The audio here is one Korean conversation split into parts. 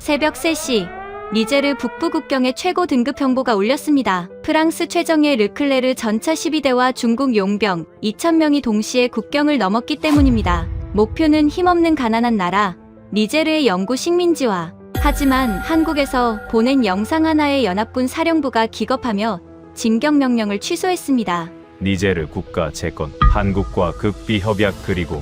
새벽 3시, 니제르 북부 국경에 최고 등급 경보가 울렸습니다. 프랑스 최정예 르클레르 전차 12대와 중국 용병 2,000명이 동시에 국경을 넘었기 때문입니다. 목표는 힘없는 가난한 나라, 니제르의 영구 식민지화. 하지만 한국에서 보낸 영상 하나에 연합군 사령부가 기겁하며 진격 명령을 취소했습니다. 니제르 국가 재건, 한국과 극비 협약 그리고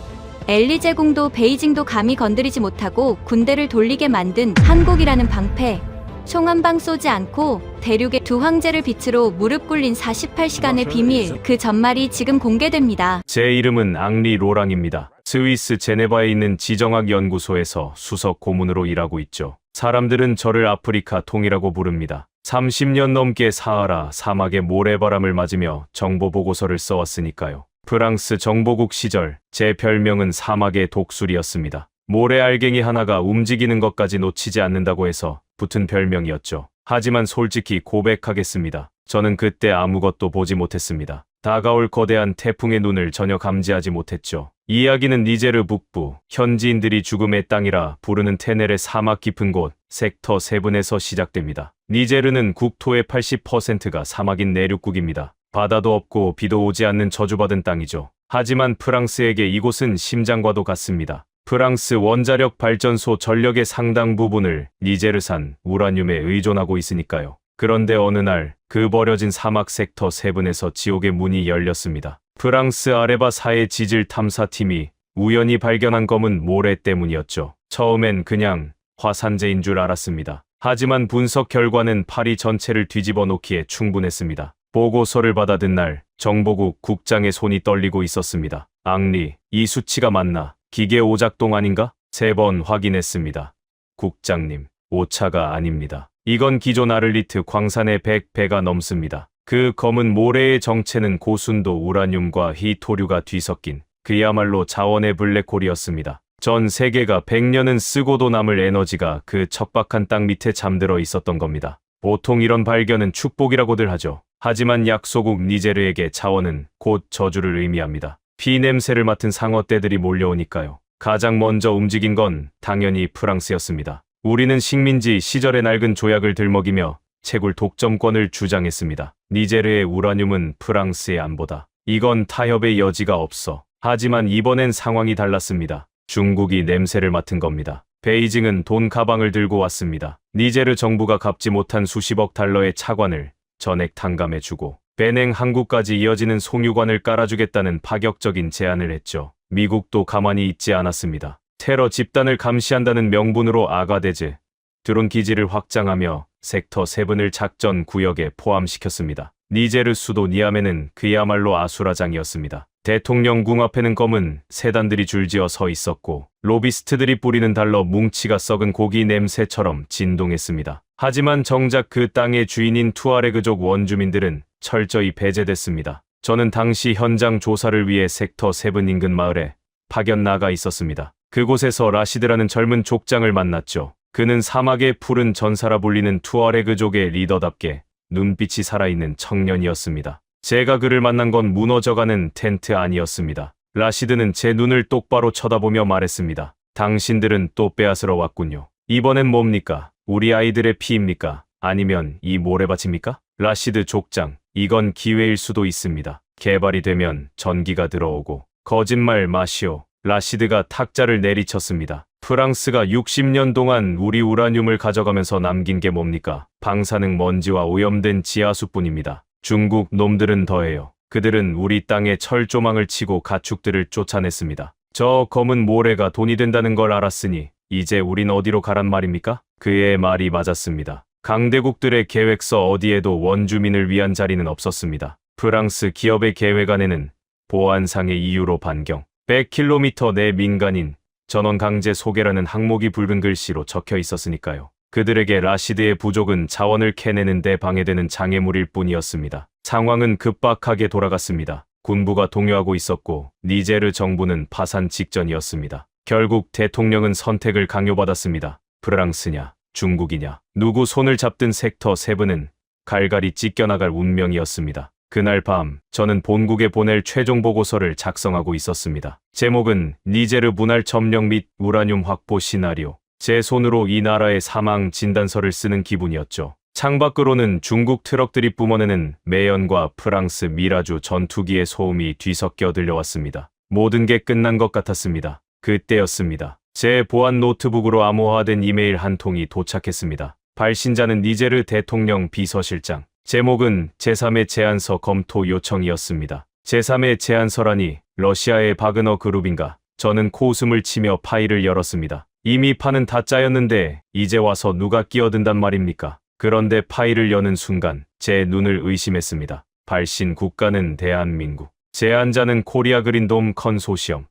엘리제궁도 베이징도 감히 건드리지 못하고 군대를 돌리게 만든 한국이라는 방패. 총 한 방 쏘지 않고 대륙의 두 황제를 빛으로 무릎 꿇린 48시간의 비밀, 그 전말이 지금 공개됩니다. 제 이름은 앙리 로랑입니다. 스위스 제네바에 있는 지정학 연구소에서 수석 고문으로 일하고 있죠. 사람들은 저를 아프리카 통이라고 부릅니다. 30년 넘게 사하라 사막의 모래바람을 맞으며 정보 보고서를 써왔으니까요. 프랑스 정보국 시절 제 별명은 사막의 독수리였습니다. 모래 알갱이 하나가 움직이는 것까지 놓치지 않는다고 해서 붙은 별명이었죠. 하지만 솔직히 고백하겠습니다. 저는 그때 아무것도 보지 못했습니다. 다가올 거대한 태풍의 눈을 전혀 감지하지 못했죠. 이야기는 니제르 북부, 현지인들이 죽음의 땅이라 부르는 테넬의 사막 깊은 곳, 섹터 7에서 시작됩니다. 니제르는 국토의 80%가 사막인 내륙국입니다. 바다도 없고 비도 오지 않는 저주받은 땅이죠. 하지만 프랑스에게 이곳은 심장과도 같습니다. 프랑스 원자력 발전소 전력의 상당 부분을 니제르산 우라늄에 의존하고 있으니까요. 그런데 어느 날 그 버려진 사막 섹터 7에서 지옥의 문이 열렸습니다. 프랑스 아레바 사해 지질 탐사팀이 우연히 발견한 검은 모래 때문이었죠. 처음엔 그냥 화산재인 줄 알았습니다. 하지만 분석 결과는 파리 전체를 뒤집어 놓기에 충분했습니다. 보고서를 받아든 날 정보국 국장의 손이 떨리고 있었습니다. 앙리, 이 수치가 맞나? 기계 오작동 아닌가? 3번 확인했습니다. 국장님, 오차가 아닙니다. 이건 기존 아를리트 광산의 100배가 넘습니다. 그 검은 모래의 정체는 고순도 우라늄과 히토류가 뒤섞인 그야말로 자원의 블랙홀이었습니다. 전 세계가 100년은 쓰고도 남을 에너지가 그 척박한 땅 밑에 잠들어 있었던 겁니다. 보통 이런 발견은 축복이라고들 하죠. 하지만 약소국 니제르에게 자원은 곧 저주를 의미합니다. 피 냄새를 맡은 상어떼들이 몰려오니까요. 가장 먼저 움직인 건 당연히 프랑스였습니다. 우리는 식민지 시절의 낡은 조약을 들먹이며 채굴 독점권을 주장했습니다. 니제르의 우라늄은 프랑스의 안보다. 이건 타협의 여지가 없어. 하지만 이번엔 상황이 달랐습니다. 중국이 냄새를 맡은 겁니다. 베이징은 돈 가방을 들고 왔습니다. 니제르 정부가 갚지 못한 수십억 달러의 차관을 전액 탕감해주고 베냉 항구까지 이어지는 송유관을 깔아주겠다는 파격적인 제안을 했죠. 미국도 가만히 있지 않았습니다. 테러 집단을 감시한다는 명분으로 아가데즈, 드론 기지를 확장하며 섹터 7을 작전 구역에 포함시켰습니다. 니제르 수도 니아메는 그야말로 아수라장이었습니다. 대통령궁 앞에는 검은 세단들이 줄지어 서 있었고 로비스트들이 뿌리는 달러 뭉치가 썩은 고기 냄새처럼 진동했습니다. 하지만 정작 그 땅의 주인인 투아레그족 원주민들은 철저히 배제됐습니다. 저는 당시 현장 조사를 위해 섹터 7 인근 마을에 파견 나가 있었습니다. 그곳에서 라시드라는 젊은 족장을 만났죠. 그는 사막의 푸른 전사라 불리는 투아레그족의 리더답게 눈빛이 살아있는 청년이었습니다. 제가 그를 만난 건 무너져가는 텐트 안이었습니다. 라시드는 제 눈을 똑바로 쳐다보며 말했습니다. 당신들은 또 빼앗으러 왔군요. 이번엔 뭡니까? 우리 아이들의 피입니까? 아니면 이 모래밭입니까? 라시드 족장, 이건 기회일 수도 있습니다. 개발이 되면 전기가 들어오고. 거짓말 마시오. 라시드가 탁자를 내리쳤습니다. 프랑스가 60년 동안 우리 우라늄을 가져가면서 남긴 게 뭡니까? 방사능 먼지와 오염된 지하수뿐입니다. 중국 놈들은 더해요. 그들은 우리 땅에 철조망을 치고 가축들을 쫓아냈습니다. 저 검은 모래가 돈이 된다는 걸 알았으니 이제 우린 어디로 가란 말입니까? 그의 말이 맞았습니다. 강대국들의 계획서 어디에도 원주민을 위한 자리는 없었습니다. 프랑스 기업의 계획 안에는 보안상의 이유로 반경, 100km 내 민간인, 전원 강제 소개라는 항목이 붉은 글씨로 적혀 있었으니까요. 그들에게 라시드의 부족은 자원을 캐내는 데 방해되는 장애물일 뿐이었습니다. 상황은 급박하게 돌아갔습니다. 군부가 동요하고 있었고 니제르 정부는 파산 직전이었습니다. 결국 대통령은 선택을 강요받았습니다. 프랑스냐, 중국이냐. 누구 손을 잡든 섹터 7은 갈갈이 찢겨나갈 운명이었습니다. 그날 밤 저는 본국에 보낼 최종 보고서를 작성하고 있었습니다. 제목은 니제르 분할 점령 및 우라늄 확보 시나리오. 제 손으로 이 나라의 사망 진단서를 쓰는 기분이었죠. 창밖으로는 중국 트럭들이 뿜어내는 매연과 프랑스 미라주 전투기의 소음이 뒤섞여 들려왔습니다. 모든 게 끝난 것 같았습니다. 그때였습니다. 제 보안 노트북으로 암호화된 이메일 한 통이 도착했습니다. 발신자는 니제르 대통령 비서실장. 제목은 제3의 제안서 검토 요청이었습니다. 제3의 제안서라니 러시아의 바그너 그룹인가. 저는 코웃음을 치며 파일을 열었습니다. 이미 판은 다 짜였는데 이제 와서 누가 끼어든단 말입니까? 그런데 파일을 여는 순간 제 눈을 의심했습니다. 발신 국가는 대한민국. 제안자는 코리아 그린돔 컨소시엄.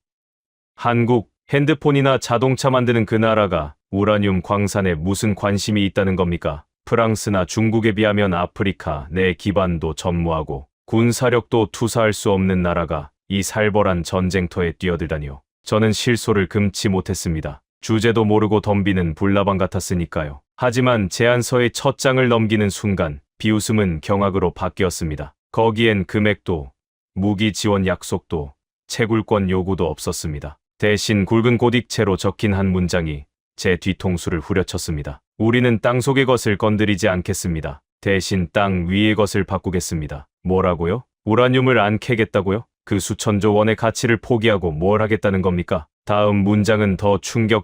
한국. 핸드폰이나 자동차 만드는 그 나라가 우라늄 광산에 무슨 관심이 있다는 겁니까? 프랑스나 중국에 비하면 아프리카 내 기반도 전무하고 군사력도 투사할 수 없는 나라가 이 살벌한 전쟁터에 뛰어들다니요. 저는 실소를 금치 못했습니다. 주제도 모르고 덤비는 불나방 같았으니까요. 하지만 제안서의 첫 장을 넘기는 순간 비웃음은 경악으로 바뀌었습니다. 거기엔 금액도, 무기 지원 약속도, 채굴권 요구도 없었습니다. 대신 굵은 고딕체로 적힌 한 문장이 제 뒤통수를 후려쳤습니다. 우리는 땅속의 것을 건드리지 않겠습니다. 대신 땅 위의 것을 바꾸겠습니다. 뭐라고요? 우라늄을 안 캐겠다고요? 그 수천조 원의 가치를 포기하고 뭘 하겠다는 겁니까? 다음 문장은 더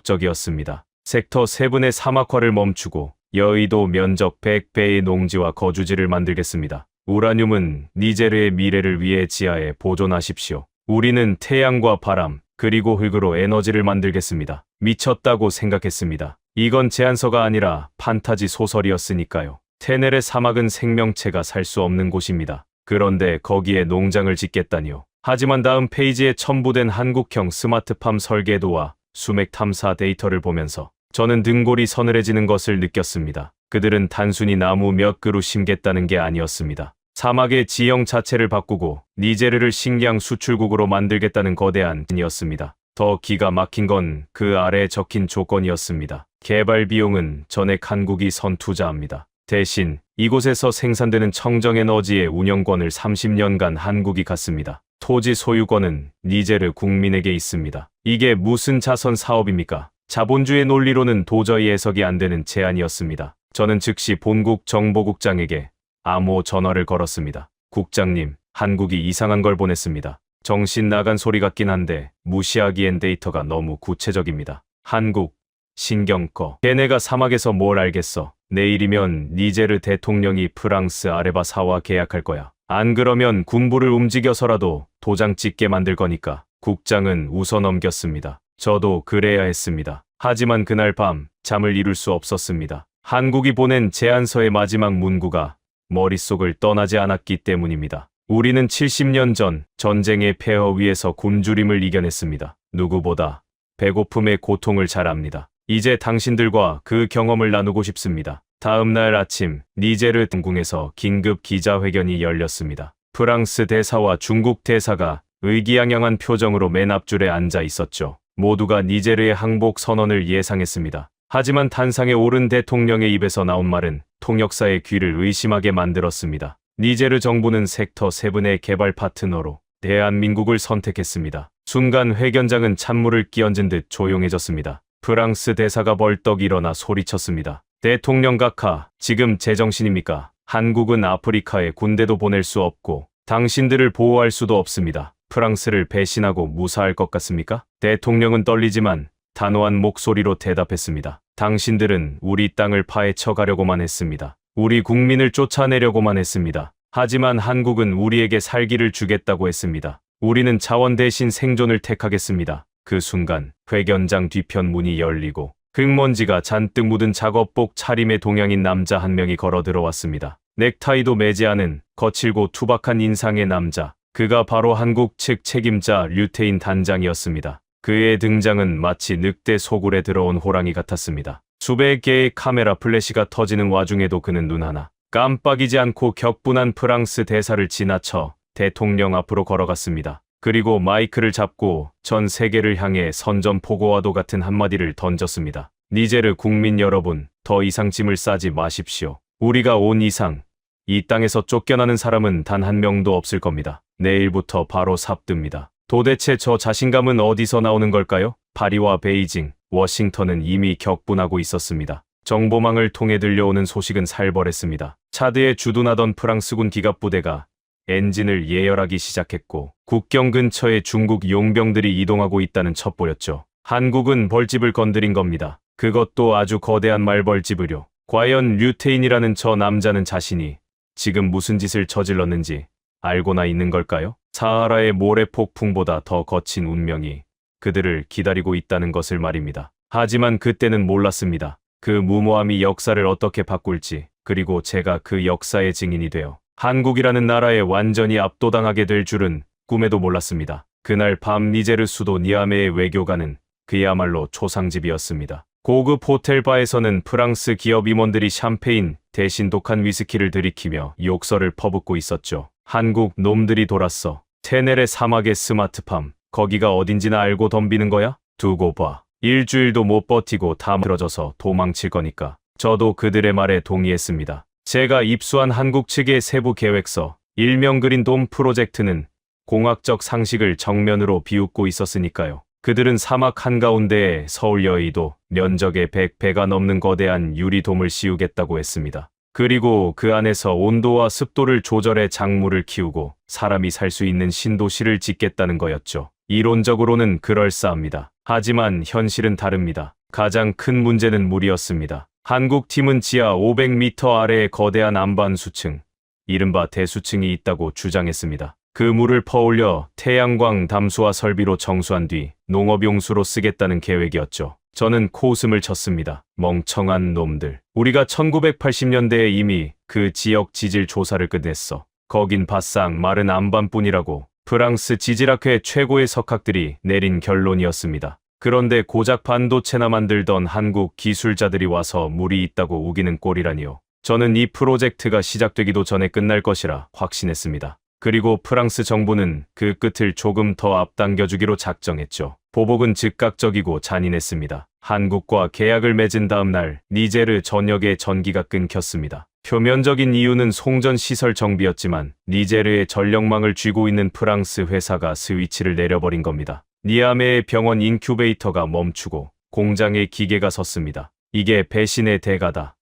충격적이었습니다. 섹터 7의 사막화를 멈추고 여의도 면적 100배의 농지와 거주지를 만들겠습니다. 우라늄은 니제르의 미래를 위해 지하에 보존하십시오. 우리는 태양과 바람, 그리고 흙으로 에너지를 만들겠습니다. 미쳤다고 생각했습니다. 이건 제안서가 아니라 판타지 소설이었으니까요. 테넬의 사막은 생명체가 살 수 없는 곳입니다. 그런데 거기에 농장을 짓겠다니요. 하지만 다음 페이지에 첨부된 한국형 스마트팜 설계도와 수맥 탐사 데이터를 보면서 저는 등골이 서늘해지는 것을 느꼈습니다. 그들은 단순히 나무 몇 그루 심겠다는 게 아니었습니다. 사막의 지형 자체를 바꾸고 니제르를 식량 수출국으로 만들겠다는 거대한 이었습니다. 더 기가 막힌 건 그 아래에 적힌 조건이었습니다. 개발 비용은 전액 한국이 선투자합니다. 대신 이곳에서 생산되는 청정에너지의 운영권을 30년간 한국이 갖습니다. 토지 소유권은 니제르 국민에게 있습니다. 이게 무슨 자선 사업입니까? 자본주의 논리로는 도저히 해석이 안 되는 제안이었습니다. 저는 즉시 본국 정보국장에게 암호 전화를 걸었습니다. 국장님, 한국이 이상한 걸 보냈습니다. 정신 나간 소리 같긴 한데 무시하기엔 데이터가 너무 구체적입니다. 한국, 신경 꺼. 걔네가 사막에서 뭘 알겠어. 내일이면 니제르 대통령이 프랑스 아레바사와 계약할 거야. 안 그러면 군부를 움직여서라도 도장 찍게 만들 거니까. 국장은 웃어넘겼습니다. 저도 그래야 했습니다. 하지만 그날 밤 잠을 이룰 수 없었습니다. 한국이 보낸 제안서의 마지막 문구가 머릿속을 떠나지 않았기 때문입니다. 우리는 70년 전 전쟁의 폐허 위에서 굶주림을 이겨냈습니다. 누구보다 배고픔의 고통을 잘 압니다. 이제 당신들과 그 경험을 나누고 싶습니다. 다음 날 아침 니제르 동궁에서 긴급 기자회견이 열렸습니다. 프랑스 대사와 중국 대사가 의기양양한 표정으로 맨 앞줄에 앉아 있었죠. 모두가 니제르의 항복 선언을 예상했습니다. 하지만 단상에 오른 대통령의 입에서 나온 말은 통역사의 귀를 의심하게 만들었습니다. 니제르 정부는 섹터 7의 개발 파트너로 대한민국을 선택했습니다. 순간 회견장은 찬물을 끼얹은 듯 조용해졌습니다. 프랑스 대사가 벌떡 일어나 소리쳤습니다. 대통령 각하, 지금 제정신입니까? 한국은 아프리카에 군대도 보낼 수 없고 당신들을 보호할 수도 없습니다. 프랑스를 배신하고 무사할 것 같습니까? 대통령은 떨리지만 단호한 목소리로 대답했습니다. 당신들은 우리 땅을 파헤쳐 가려고만 했습니다. 우리 국민을 쫓아내려고만 했습니다. 하지만 한국은 우리에게 살기를 주겠다고 했습니다. 우리는 자원 대신 생존을 택하겠습니다. 그 순간 회견장 뒤편 문이 열리고 흙먼지가 잔뜩 묻은 작업복 차림의 동양인 남자 한 명이 걸어 들어왔습니다. 넥타이도 매지 않은 거칠고 투박한 인상의 남자. 그가 바로 한국 측 책임자 류태인 단장이었습니다. 그의 등장은 마치 늑대 소굴에 들어온 호랑이 같았습니다. 수백 개의 카메라 플래시가 터지는 와중에도 그는 눈 하나 깜빡이지 않고 격분한 프랑스 대사를 지나쳐 대통령 앞으로 걸어갔습니다. 그리고 마이크를 잡고 전 세계를 향해 선전포고와도 같은 한마디를 던졌습니다. 니제르 국민 여러분, 더 이상 짐을 싸지 마십시오. 우리가 온 이상 이 땅에서 쫓겨나는 사람은 단 한 명도 없을 겁니다. 내일부터 바로 삽듭니다. 도대체 저 자신감은 어디서 나오는 걸까요? 파리와 베이징, 워싱턴은 이미 격분하고 있었습니다. 정보망을 통해 들려오는 소식은 살벌했습니다. 차드에 주둔하던 프랑스군 기갑부대가 엔진을 예열하기 시작했고 국경 근처에 중국 용병들이 이동하고 있다는 첩보였죠. 한국은 벌집을 건드린 겁니다. 그것도 아주 거대한 말벌집을요. 과연 류태인이라는 저 남자는 자신이 지금 무슨 짓을 저질렀는지 알고나 있는 걸까요? 사하라의 모래 폭풍보다 더 거친 운명이 그들을 기다리고 있다는 것을 말입니다. 하지만 그때는 몰랐습니다. 그 무모함이 역사를 어떻게 바꿀지, 그리고 제가 그 역사의 증인이 되어 한국이라는 나라에 완전히 압도당하게 될 줄은 꿈에도 몰랐습니다. 그날 밤 니제르 수도 니아메의 외교관은 그야말로 초상집이었습니다. 고급 호텔 바에서는 프랑스 기업 임원들이 샴페인 대신 독한 위스키를 들이키며 욕설을 퍼붓고 있었죠. 한국 놈들이 돌았어. 테넬의 사막의 스마트팜. 거기가 어딘지나 알고 덤비는 거야? 두고 봐. 일주일도 못 버티고 다 틀어져서 도망칠 거니까. 저도 그들의 말에 동의했습니다. 제가 입수한 한국 측의 세부 계획서, 일명 그린 돔 프로젝트는 공학적 상식을 정면으로 비웃고 있었으니까요. 그들은 사막 한가운데에 서울 여의도 면적의 100배가 넘는 거대한 유리돔을 씌우겠다고 했습니다. 그리고 그 안에서 온도와 습도를 조절해 작물을 키우고 사람이 살 수 있는 신도시를 짓겠다는 거였죠. 이론적으로는 그럴싸합니다. 하지만 현실은 다릅니다. 가장 큰 문제는 물이었습니다. 한국 팀은 지하 500m 아래에 거대한 안반수층, 이른바 대수층이 있다고 주장했습니다. 그 물을 퍼올려 태양광 담수화 설비로 정수한 뒤 농업용수로 쓰겠다는 계획이었죠. 저는 코웃음을 쳤습니다. 멍청한 놈들. 우리가 1980년대에 이미 그 지역 지질 조사를 끝냈어. 거긴 바싹 마른 안반뿐이라고 프랑스 지질학회 최고의 석학들이 내린 결론이었습니다. 그런데 고작 반도체나 만들던 한국 기술자들이 와서 물이 있다고 우기는 꼴이라니요. 저는 이 프로젝트가 시작되기도 전에 끝날 것이라 확신했습니다. 그리고 프랑스 정부는 그 끝을 조금 더 앞당겨주기로 작정했죠. 보복은 즉각적이고 잔인했습니다. 한국과 계약을 맺은 다음 날 니제르 전역에 전기가 끊겼습니다. 표면적인 이유는 송전 시설 정비였지만 니제르의 전력망을 쥐고 있는 프랑스 회사가 스위치를 내려버린 겁니다. 니아메의 병원 인큐베이터가 멈추고 공장에 기계가 섰습니다. 이게 배신의 대가다.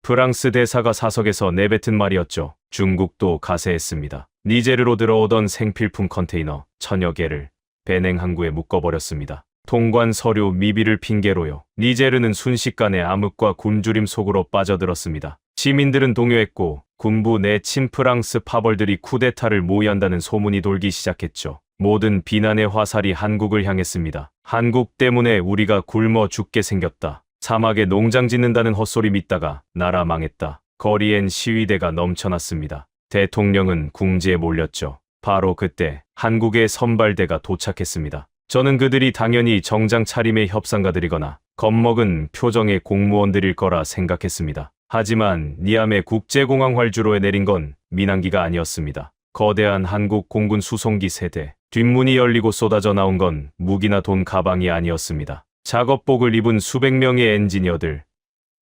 프랑스 대사가 사석에서 내뱉은 말이었죠. 중국도 가세했습니다. 니제르로 들어오던 생필품 컨테이너 1000여 개를 베냉 항구에 묶어버렸습니다. 통관 서류 미비를 핑계로요. 니제르는 순식간에 암흑과 굶주림 속으로 빠져들었습니다. 시민들은 동요했고 군부 내 친프랑스 파벌들이 쿠데타를 모의한다는 소문이 돌기 시작했죠. 모든 비난의 화살이 한국을 향했습니다. 한국 때문에 우리가 굶어 죽게 생겼다. 사막에 농장 짓는다는 헛소리 믿다가 나라 망했다. 거리엔 시위대가 넘쳐났습니다. 대통령은 궁지에 몰렸죠. 바로 그때 한국의 선발대가 도착했습니다. 저는 그들이 당연히 정장 차림의 협상가들이거나 겁먹은 표정의 공무원들일 거라 생각했습니다. 하지만 니아메 국제공항 활주로에 내린 건 민항기가 아니었습니다. 거대한 한국 공군 수송기 세대. 뒷문이 열리고 쏟아져 나온 건 무기나 돈 가방이 아니었습니다. 작업복을 입은 수백 명의 엔지니어들,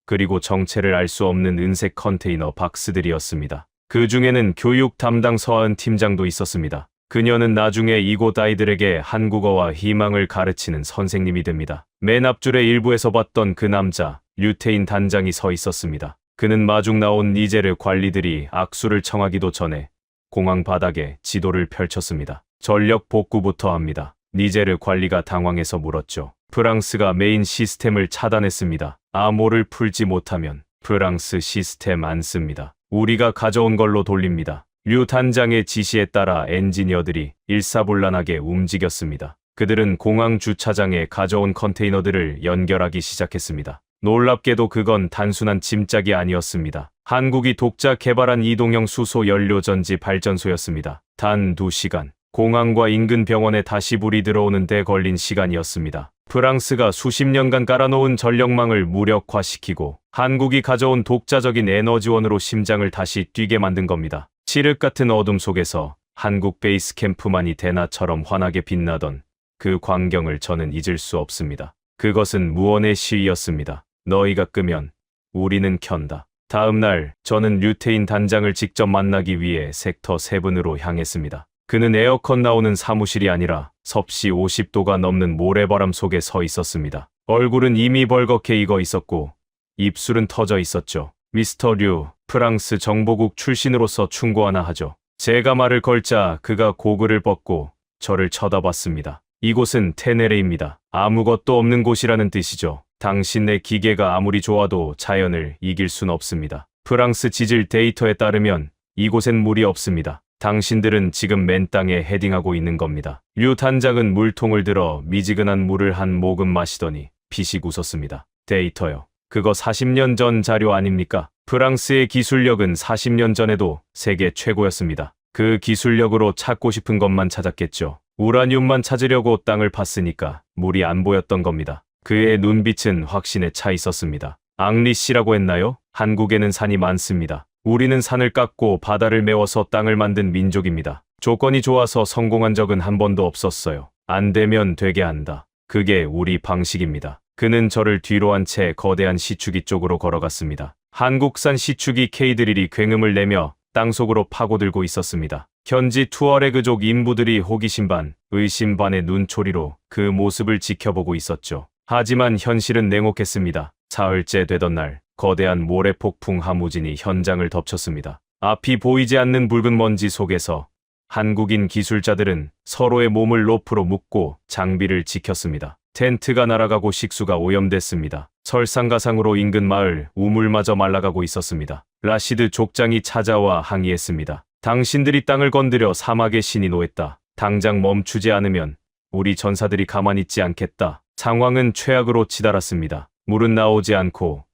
그리고 정체를 알 수 없는 은색 컨테이너 박스들이었습니다. 그 중에는 교육 담당 서하은 팀장도 있었습니다. 그녀는 나중에 이곳 아이들에게 한국어와 희망을 가르치는 선생님이 됩니다. 맨 앞줄의 일부에서 봤던 그 남자, 류태인 단장이 서 있었습니다. 그는 마중 나온 니제르 관리들이 악수를 청하기도 전에 공항 바닥에 지도를 펼쳤습니다. 전력 복구부터 합니다. 니제르 관리가 당황해서 물었죠. 프랑스가 메인 시스템을 차단했습니다. 암호를 풀지 못하면 프랑스 시스템 안 씁니다. 우리가 가져온 걸로 돌립니다. 류 단장의 지시에 따라 엔지니어들이 일사불란하게 움직였습니다. 그들은 공항 주차장에 가져온 컨테이너들을 연결하기 시작했습니다. 놀랍게도 그건 단순한 짐짝이 아니었습니다. 한국이 독자 개발한 이동형 수소 연료전지 발전소였습니다. 단 2시간. 공항과 인근 병원에 다시 불이 들어오는 데 걸린 시간이었습니다. 프랑스가 수십 년간 깔아놓은 전력망을 무력화시키고 한국이 가져온 독자적인 에너지원으로 심장을 다시 뛰게 만든 겁니다. 칠흑 같은 어둠 속에서 한국 베이스 캠프만이 대나처럼 환하게 빛나던 그 광경을 저는 잊을 수 없습니다. 그것은 무언의 시위였습니다. 너희가 끄면 우리는 켠다. 다음 날 저는 류태인 단장을 직접 만나기 위해 섹터 7으로 향했습니다. 그는 에어컨 나오는 사무실이 아니라 섭씨 50도가 넘는 모래바람 속에 서 있었습니다. 얼굴은 이미 벌겋게 익어 있었고 입술은 터져 있었죠. 미스터 류, 프랑스 정보국 출신으로서 충고 하나 하죠. 제가 말을 걸자 그가 고글을 벗고 저를 쳐다봤습니다. 이곳은 테네레입니다. 아무것도 없는 곳이라는 뜻이죠. 당신네 기계가 아무리 좋아도 자연을 이길 순 없습니다. 프랑스 지질 데이터에 따르면 이곳엔 물이 없습니다. 당신들은 지금 맨 땅에 헤딩하고 있는 겁니다. 류 단장은 물통을 들어 미지근한 물을 한 모금 마시더니 피식 웃었습니다. 데이터요. 그거 40년 전 자료 아닙니까? 프랑스의 기술력은 40년 전에도 세계 최고였습니다. 그 기술력으로 찾고 싶은 것만 찾았겠죠. 우라늄만 찾으려고 땅을 팠으니까 물이 안 보였던 겁니다. 그의 눈빛은 확신에 차 있었습니다. 앙리 씨라고 했나요? 한국에는 산이 많습니다. 우리는 산을 깎고 바다를 메워서 땅을 만든 민족입니다. 조건이 좋아서 성공한 적은 한 번도 없었어요. 안 되면 되게 한다. 그게 우리 방식입니다. 그는 저를 뒤로 한 채 거대한 시추기 쪽으로 걸어갔습니다. 한국산 시추기 K드릴이 굉음을 내며 땅속으로 파고들고 있었습니다. 현지 투어레그족 인부들이 호기심 반, 의심 반의 눈초리로 그 모습을 지켜보고 있었죠. 하지만 현실은 냉혹했습니다. 사흘째 되던 날, 거대한 모래폭풍 하무진이 현장을 덮쳤습니다. 앞이 보이지 않는 붉은 먼지 속에서 한국인 기술자들은 서로의 몸을 로프로 묶고 장비를 지켰습니다. 텐트가 날아가고 식수가 오염됐습니다. 설상가상으로 인근 마을 우물마저 말라가고 있었습니다. 라시드 족장이 찾아와 항의했습니다. 당신들이 땅을 건드려 사막의 신이 노했다. 당장 멈추지 않으면 우리 전사들이 가만히 있지 않겠다. 상황은 최악으로 치달았습니다. 물은 나오지 않고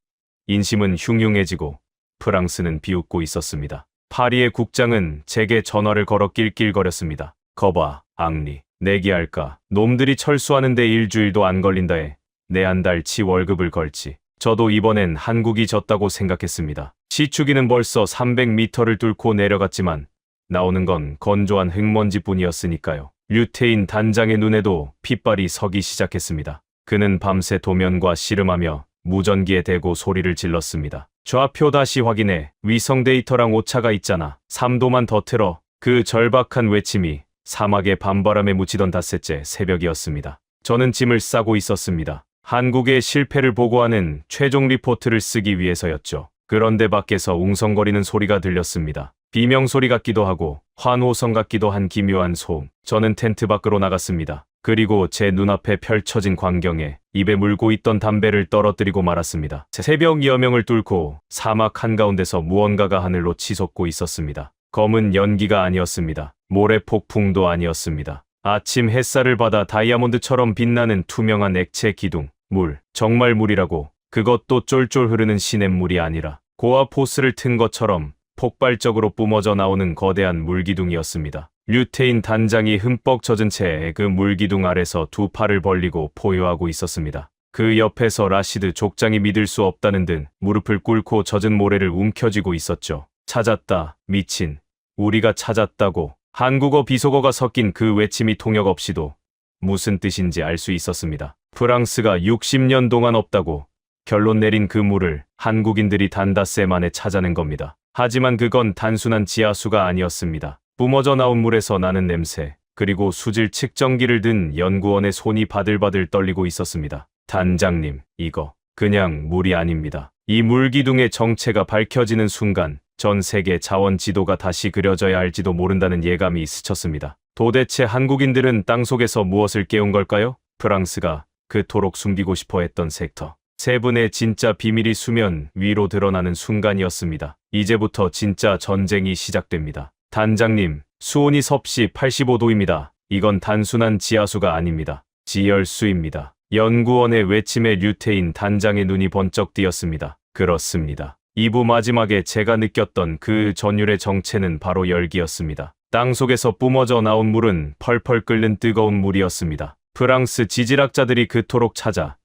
인심은 흉흉해지고 프랑스는 비웃고 있었습니다. 파리의 국장은 제게 전화를 걸어 낄낄거렸습니다. 거봐, 앙리. 내기할까? 놈들이 철수하는데 일주일도 안 걸린다 해. 내 한 달치 월급을 걸지. 저도 이번엔 한국이 졌다고 생각했습니다. 시추기는 벌써 300m를 뚫고 내려갔지만 나오는 건 건조한 흙먼지뿐이었으니까요. 류태인 단장의 눈에도 핏발이 서기 시작했습니다. 그는 밤새 도면과 씨름하며 무전기에 대고 소리를 질렀습니다. 좌표 다시 확인해. 위성 데이터랑 오차가 있잖아. 3도만 더 틀어. 그 절박한 외침이 사막의 밤바람에 묻히던 닷새째 새벽이었습니다. 저는 짐을 싸고 있었습니다. 한국의 실패를 보고하는 최종 리포트를 쓰기 위해서였죠. 그런데 밖에서 웅성거리는 소리가 들렸습니다. 비명소리 같기도 하고 환호성 같기도 한 기묘한 소음. 저는 텐트 밖으로 나갔습니다. 그리고 제 눈앞에 펼쳐진 광경에 입에 물고 있던 담배를 떨어뜨리고 말았습니다. 새벽 여명을 뚫고 사막 한가운데서 무언가가 하늘로 치솟고 있었습니다. 검은 연기가 아니었습니다. 모래폭풍도 아니었습니다. 아침 햇살을 받아 다이아몬드처럼 빛나는 투명한 액체 기둥, 물, 정말 물이라고. 그것도 쫄쫄 흐르는 시냇물이 아니라 고아 포스를 튼 것처럼 폭발적으로 뿜어져 나오는 거대한 물기둥이었습니다. 류태인 단장이 흠뻑 젖은 채 그 물기둥 아래서 두 팔을 벌리고 포효하고 있었습니다. 그 옆에서 라시드 족장이 믿을 수 없다는 듯 무릎을 꿇고 젖은 모래를 움켜쥐고 있었죠. 찾았다, 미친. 우리가 찾았다고. 한국어 비속어가 섞인 그 외침이 통역 없이도 무슨 뜻인지 알 수 있었습니다. 프랑스가 60년 동안 없다고 결론 내린 그 물을 한국인들이 단닷새 만에 찾아낸 겁니다. 하지만 그건 단순한 지하수가 아니었습니다. 뿜어져 나온 물에서 나는 냄새, 그리고 수질 측정기를 든 연구원의 손이 바들바들 떨리고 있었습니다. 단장님, 이거 그냥 물이 아닙니다. 이 물기둥의 정체가 밝혀지는 순간 전 세계 자원 지도가 다시 그려져야 할지도 모른다는 예감이 스쳤습니다. 도대체 한국인들은 땅속에서 무엇을 깨운 걸까요? 프랑스가 그토록 숨기고 싶어 했던 섹터. 세분의 진짜 비밀이 수면 위로 드러나는 순간이었습니다. 이제부터 진짜 전쟁이 시작됩니다. 단장님, 수온이 섭씨 85도입니다. 이건 단순한 지하수가 아닙니다. 지열수입니다. 연구원의 외침에 류태인 단장의 눈이 번쩍 띄었습니다. 그렇습니다. 2부 마지막에 제가 느꼈던 그 전율의 정체는 바로 열기였습니다. 땅속에서 뿜어져 나온 물은 펄펄 끓는 뜨거운 물이었습니다. 프랑스 지질학자들이 그토록 찾아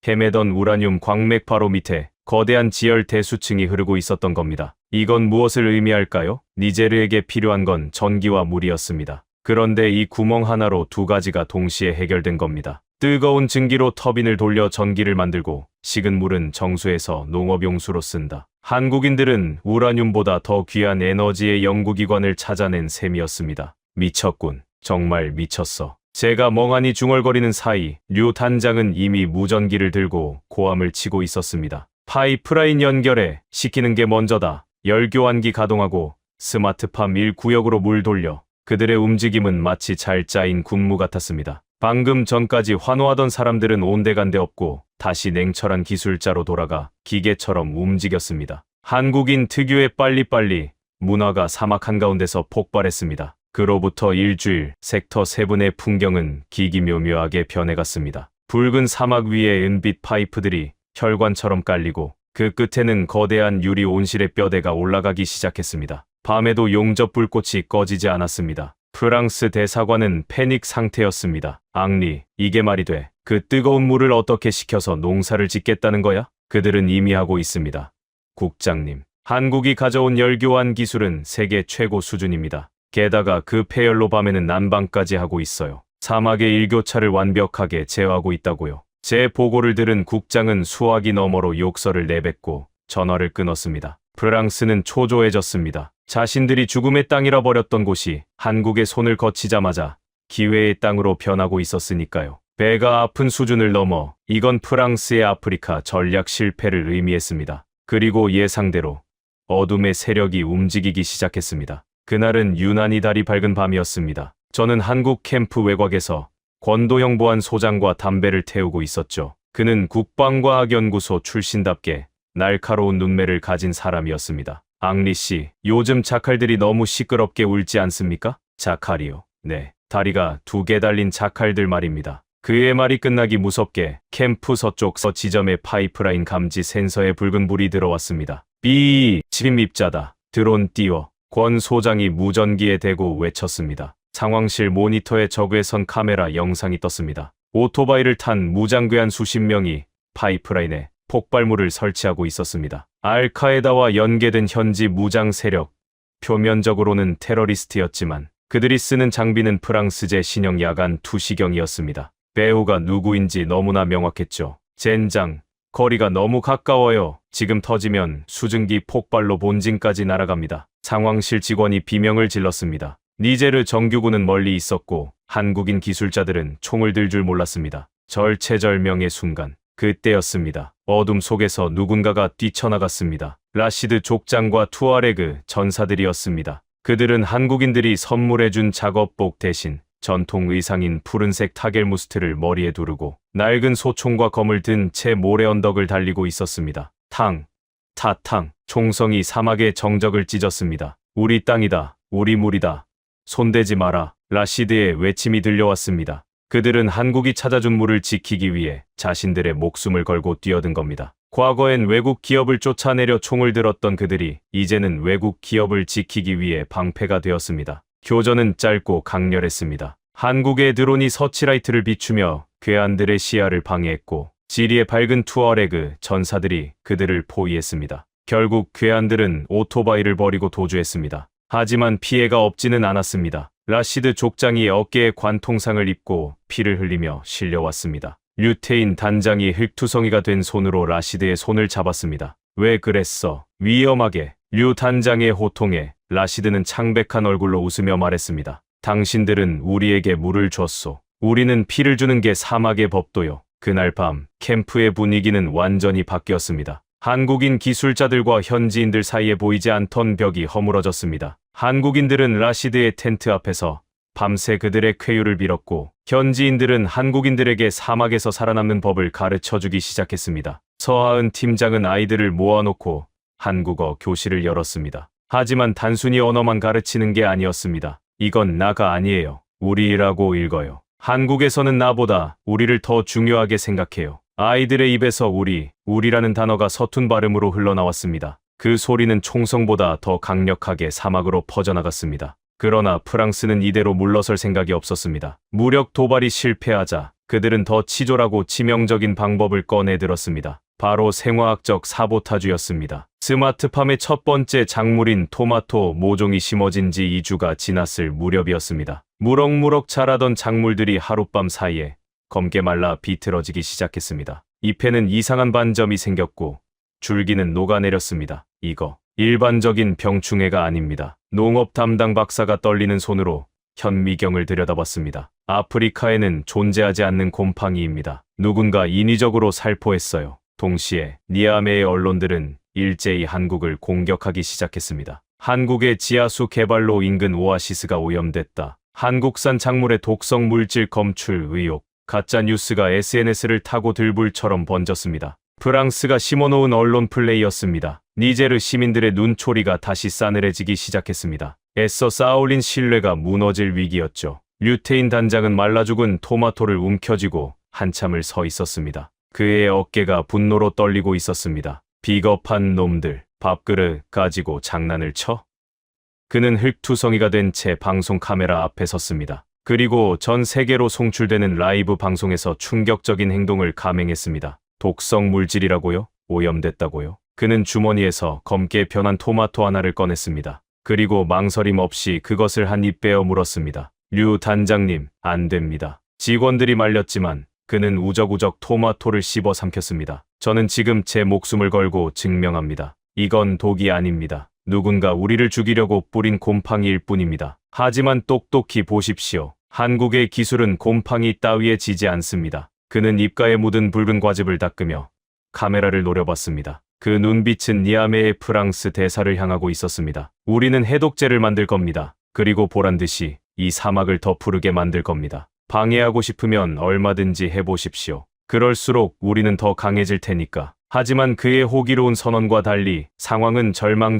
헤매던 우라늄 광맥 바로 밑에 거대한 지열 대수층이 흐르고 있었던 겁니다. 이건 무엇을 의미할까요? 니제르에게 필요한 건 전기와 물이었습니다. 그런데 이 구멍 하나로 두 가지가 동시에 해결된 겁니다. 뜨거운 증기로 터빈을 돌려 전기를 만들고 식은 물은 정수해서 농업용수로 쓴다. 한국인들은 우라늄보다 더 귀한 에너지의 연구기관을 찾아낸 셈이었습니다. 미쳤군. 정말 미쳤어. 제가 멍하니 중얼거리는 사이 류 단장은 이미 무전기를 들고 고함을 치고 있었습니다. 파이프라인 연결해. 시키는 게 먼저다. 열교환기 가동하고 스마트팜 1구역으로 물 돌려. 그들의 움직임은 마치 잘 짜인 군무 같았습니다. 방금 전까지 환호하던 사람들은 온데간데 없고 다시 냉철한 기술자로 돌아가 기계처럼 움직였습니다. 한국인 특유의 빨리빨리 문화가 사막 한가운데서 폭발했습니다. 그로부터 일주일, 섹터 7의 풍경은 기기묘묘하게 변해갔습니다. 붉은 사막 위에 은빛 파이프들이 혈관처럼 깔리고 그 끝에는 거대한 유리 온실의 뼈대가 올라가기 시작했습니다. 밤에도 용접 불꽃이 꺼지지 않았습니다. 프랑스 대사관은 패닉 상태였습니다. 앙리, 이게 말이 돼. 그 뜨거운 물을 어떻게 식혀서 농사를 짓겠다는 거야? 그들은 이미 하고 있습니다. 국장님, 한국이 가져온 열교환 기술은 세계 최고 수준입니다. 게다가 그 폐열로 밤에는 난방까지 하고 있어요. 사막의 일교차를 완벽하게 제어하고 있다고요. 제 보고를 들은 국장은 수화기 너머로 욕설을 내뱉고 전화를 끊었습니다. 프랑스는 초조해졌습니다. 자신들이 죽음의 땅이라 버렸던 곳이 한국의 손을 거치자마자 기회의 땅으로 변하고 있었으니까요. 배가 아픈 수준을 넘어 이건 프랑스의 아프리카 전략 실패를 의미했습니다. 그리고 예상대로 어둠의 세력이 움직이기 시작했습니다. 그날은 유난히 달이 밝은 밤이었습니다. 저는 한국 캠프 외곽에서 권도형 보안 소장과 담배를 태우고 있었죠. 그는 국방과학연구소 출신답게 날카로운 눈매를 가진 사람이었습니다. 앙리 씨, 요즘 자칼들이 너무 시끄럽게 울지 않습니까? 자칼이요. 네, 다리가 2개 달린 자칼들 말입니다. 그의 말이 끝나기 무섭게 캠프 서쪽 지점의 파이프라인 감지 센서에 붉은 불이 들어왔습니다. 침입자다. 드론 띄워. 권 소장이 무전기에 대고 외쳤습니다. 상황실 모니터에 적외선 카메라 영상이 떴습니다. 오토바이를 탄 무장괴한 수십 명이 파이프라인에 폭발물을 설치하고 있었습니다. 알카에다와 연계된 현지 무장 세력, 표면적으로는 테러리스트였지만 그들이 쓰는 장비는 프랑스제 신형 야간 투시경이었습니다. 배우가 누구인지 너무나 명확했죠. 젠장, 거리가 너무 가까워요. 지금 터지면 수증기 폭발로 본진까지 날아갑니다. 상황실 직원이 비명을 질렀습니다. 니제르 정규군은 멀리 있었고 한국인 기술자들은 총을 들 줄 몰랐습니다. 절체절명의 순간, 그때였습니다. 어둠 속에서 누군가가 뛰쳐나갔습니다. 라시드 족장과 투아레그 전사들이었습니다. 그들은 한국인들이 선물해준 작업복 대신 전통 의상인 푸른색 타겔무스트를 머리에 두르고 낡은 소총과 검을 든 채 모래 언덕을 달리고 있었습니다. 타탕, 총성이 사막의 정적을 찢었습니다. 우리 땅이다, 우리 물이다. 손대지 마라. 라시드의 외침이 들려왔습니다. 그들은 한국이 찾아준 물을 지키기 위해 자신들의 목숨을 걸고 뛰어든 겁니다. 과거엔 외국 기업을 쫓아내려 총을 들었던 그들이 이제는 외국 기업을 지키기 위해 방패가 되었습니다. 교전은 짧고 강렬했습니다. 한국의 드론이 서치라이트를 비추며 괴한들의 시야를 방해했고 지리의 밝은 투어레그 전사들이 그들을 포위했습니다. 결국 괴한들은 오토바이를 버리고 도주했습니다. 하지만 피해가 없지는 않았습니다. 라시드 족장이 어깨에 관통상을 입고 피를 흘리며 실려왔습니다. 류테인 단장이 흙투성이가 된 손으로 라시드의 손을 잡았습니다. 왜 그랬어? 위험하게. 류 단장의 호통에 라시드는 창백한 얼굴로 웃으며 말했습니다. 당신들은 우리에게 물을 줬소. 우리는 피를 주는 게 사막의 법도요. 그날 밤 캠프의 분위기는 완전히 바뀌었습니다. 한국인 기술자들과 현지인들 사이에 보이지 않던 벽이 허물어졌습니다. 한국인들은 라시드의 텐트 앞에서 밤새 그들의 쾌유를 빌었고 현지인들은 한국인들에게 사막에서 살아남는 법을 가르쳐주기 시작했습니다. 서하은 팀장은 아이들을 모아놓고 한국어 교실을 열었습니다. 하지만 단순히 언어만 가르치는 게 아니었습니다. 이건 나가 아니에요. 우리라고 읽어요. 한국에서는 나보다 우리를 더 중요하게 생각해요. 아이들의 입에서 우리라는 단어가 서툰 발음으로 흘러나왔습니다. 그 소리는 총성보다 더 강력하게 사막으로 퍼져나갔습니다. 그러나 프랑스는 이대로 물러설 생각이 없었습니다. 무력 도발이 실패하자 그들은 더 치졸하고 치명적인 방법을 꺼내들었습니다. 바로 생화학적 사보타주였습니다. 스마트팜의 첫 번째 작물인 토마토 모종이 심어진 지 2주가 지났을 무렵이었습니다. 무럭무럭 자라던 작물들이 하룻밤 사이에 검게 말라 비틀어지기 시작했습니다. 잎에는 이상한 반점이 생겼고 줄기는 녹아내렸습니다. 이거 일반적인 병충해가 아닙니다. 농업 담당 박사가 떨리는 손으로 현미경을 들여다봤습니다. 아프리카에는 존재하지 않는 곰팡이입니다. 누군가 인위적으로 살포했어요. 동시에 니아메의 언론들은 일제히 한국을 공격하기 시작했습니다. 한국의 지하수 개발로 인근 오아시스가 오염됐다. 한국산 작물의 독성 물질 검출 의혹. 가짜 뉴스가 SNS를 타고 들불처럼 번졌습니다. 프랑스가 심어놓은 언론 플레이였습니다. 니제르 시민들의 눈초리가 다시 싸늘해지기 시작했습니다. 애써 쌓아올린 신뢰가 무너질 위기였죠. 류테인 단장은 말라 죽은 토마토를 움켜쥐고 한참을 서 있었습니다. 그의 어깨가 분노로 떨리고 있었습니다. 비겁한 놈들, 밥그릇 가지고 장난을 쳐? 그는 흙투성이가 된 채 방송 카메라 앞에 섰습니다. 그리고 전 세계로 송출되는 라이브 방송에서 충격적인 행동을 감행했습니다. 독성 물질이라고요? 오염됐다고요? 그는 주머니에서 검게 변한 토마토 하나를 꺼냈습니다. 그리고 망설임 없이 그것을 한 입 베어 물었습니다. 류 단장님, 안 됩니다. 직원들이 말렸지만 그는 우적우적 토마토를 씹어 삼켰습니다. 저는 지금 제 목숨을 걸고 증명합니다. 이건 독이 아닙니다. 누군가 우리를 죽이려고 뿌린 곰팡이일 뿐입니다. 하지만 똑똑히 보십시오. 한국의 기술은 곰팡이 따위에 지지 않습니다. 그는 입가에 묻은 붉은 과즙을 닦으며 카메라를 노려봤습니다. 그 눈빛은 니아메의 프랑스 대사를 향하고 있었습니다. 우리는 해독제를 만들 겁니다. 그리고 보란듯이 이 사막을 더 푸르게 만들 겁니다. 방해하고 싶으면 얼마든지 해보십시오. 그럴수록 우리는 더 강해질 테니까. 하지만 그의 호기로운 선언과 달리 상황은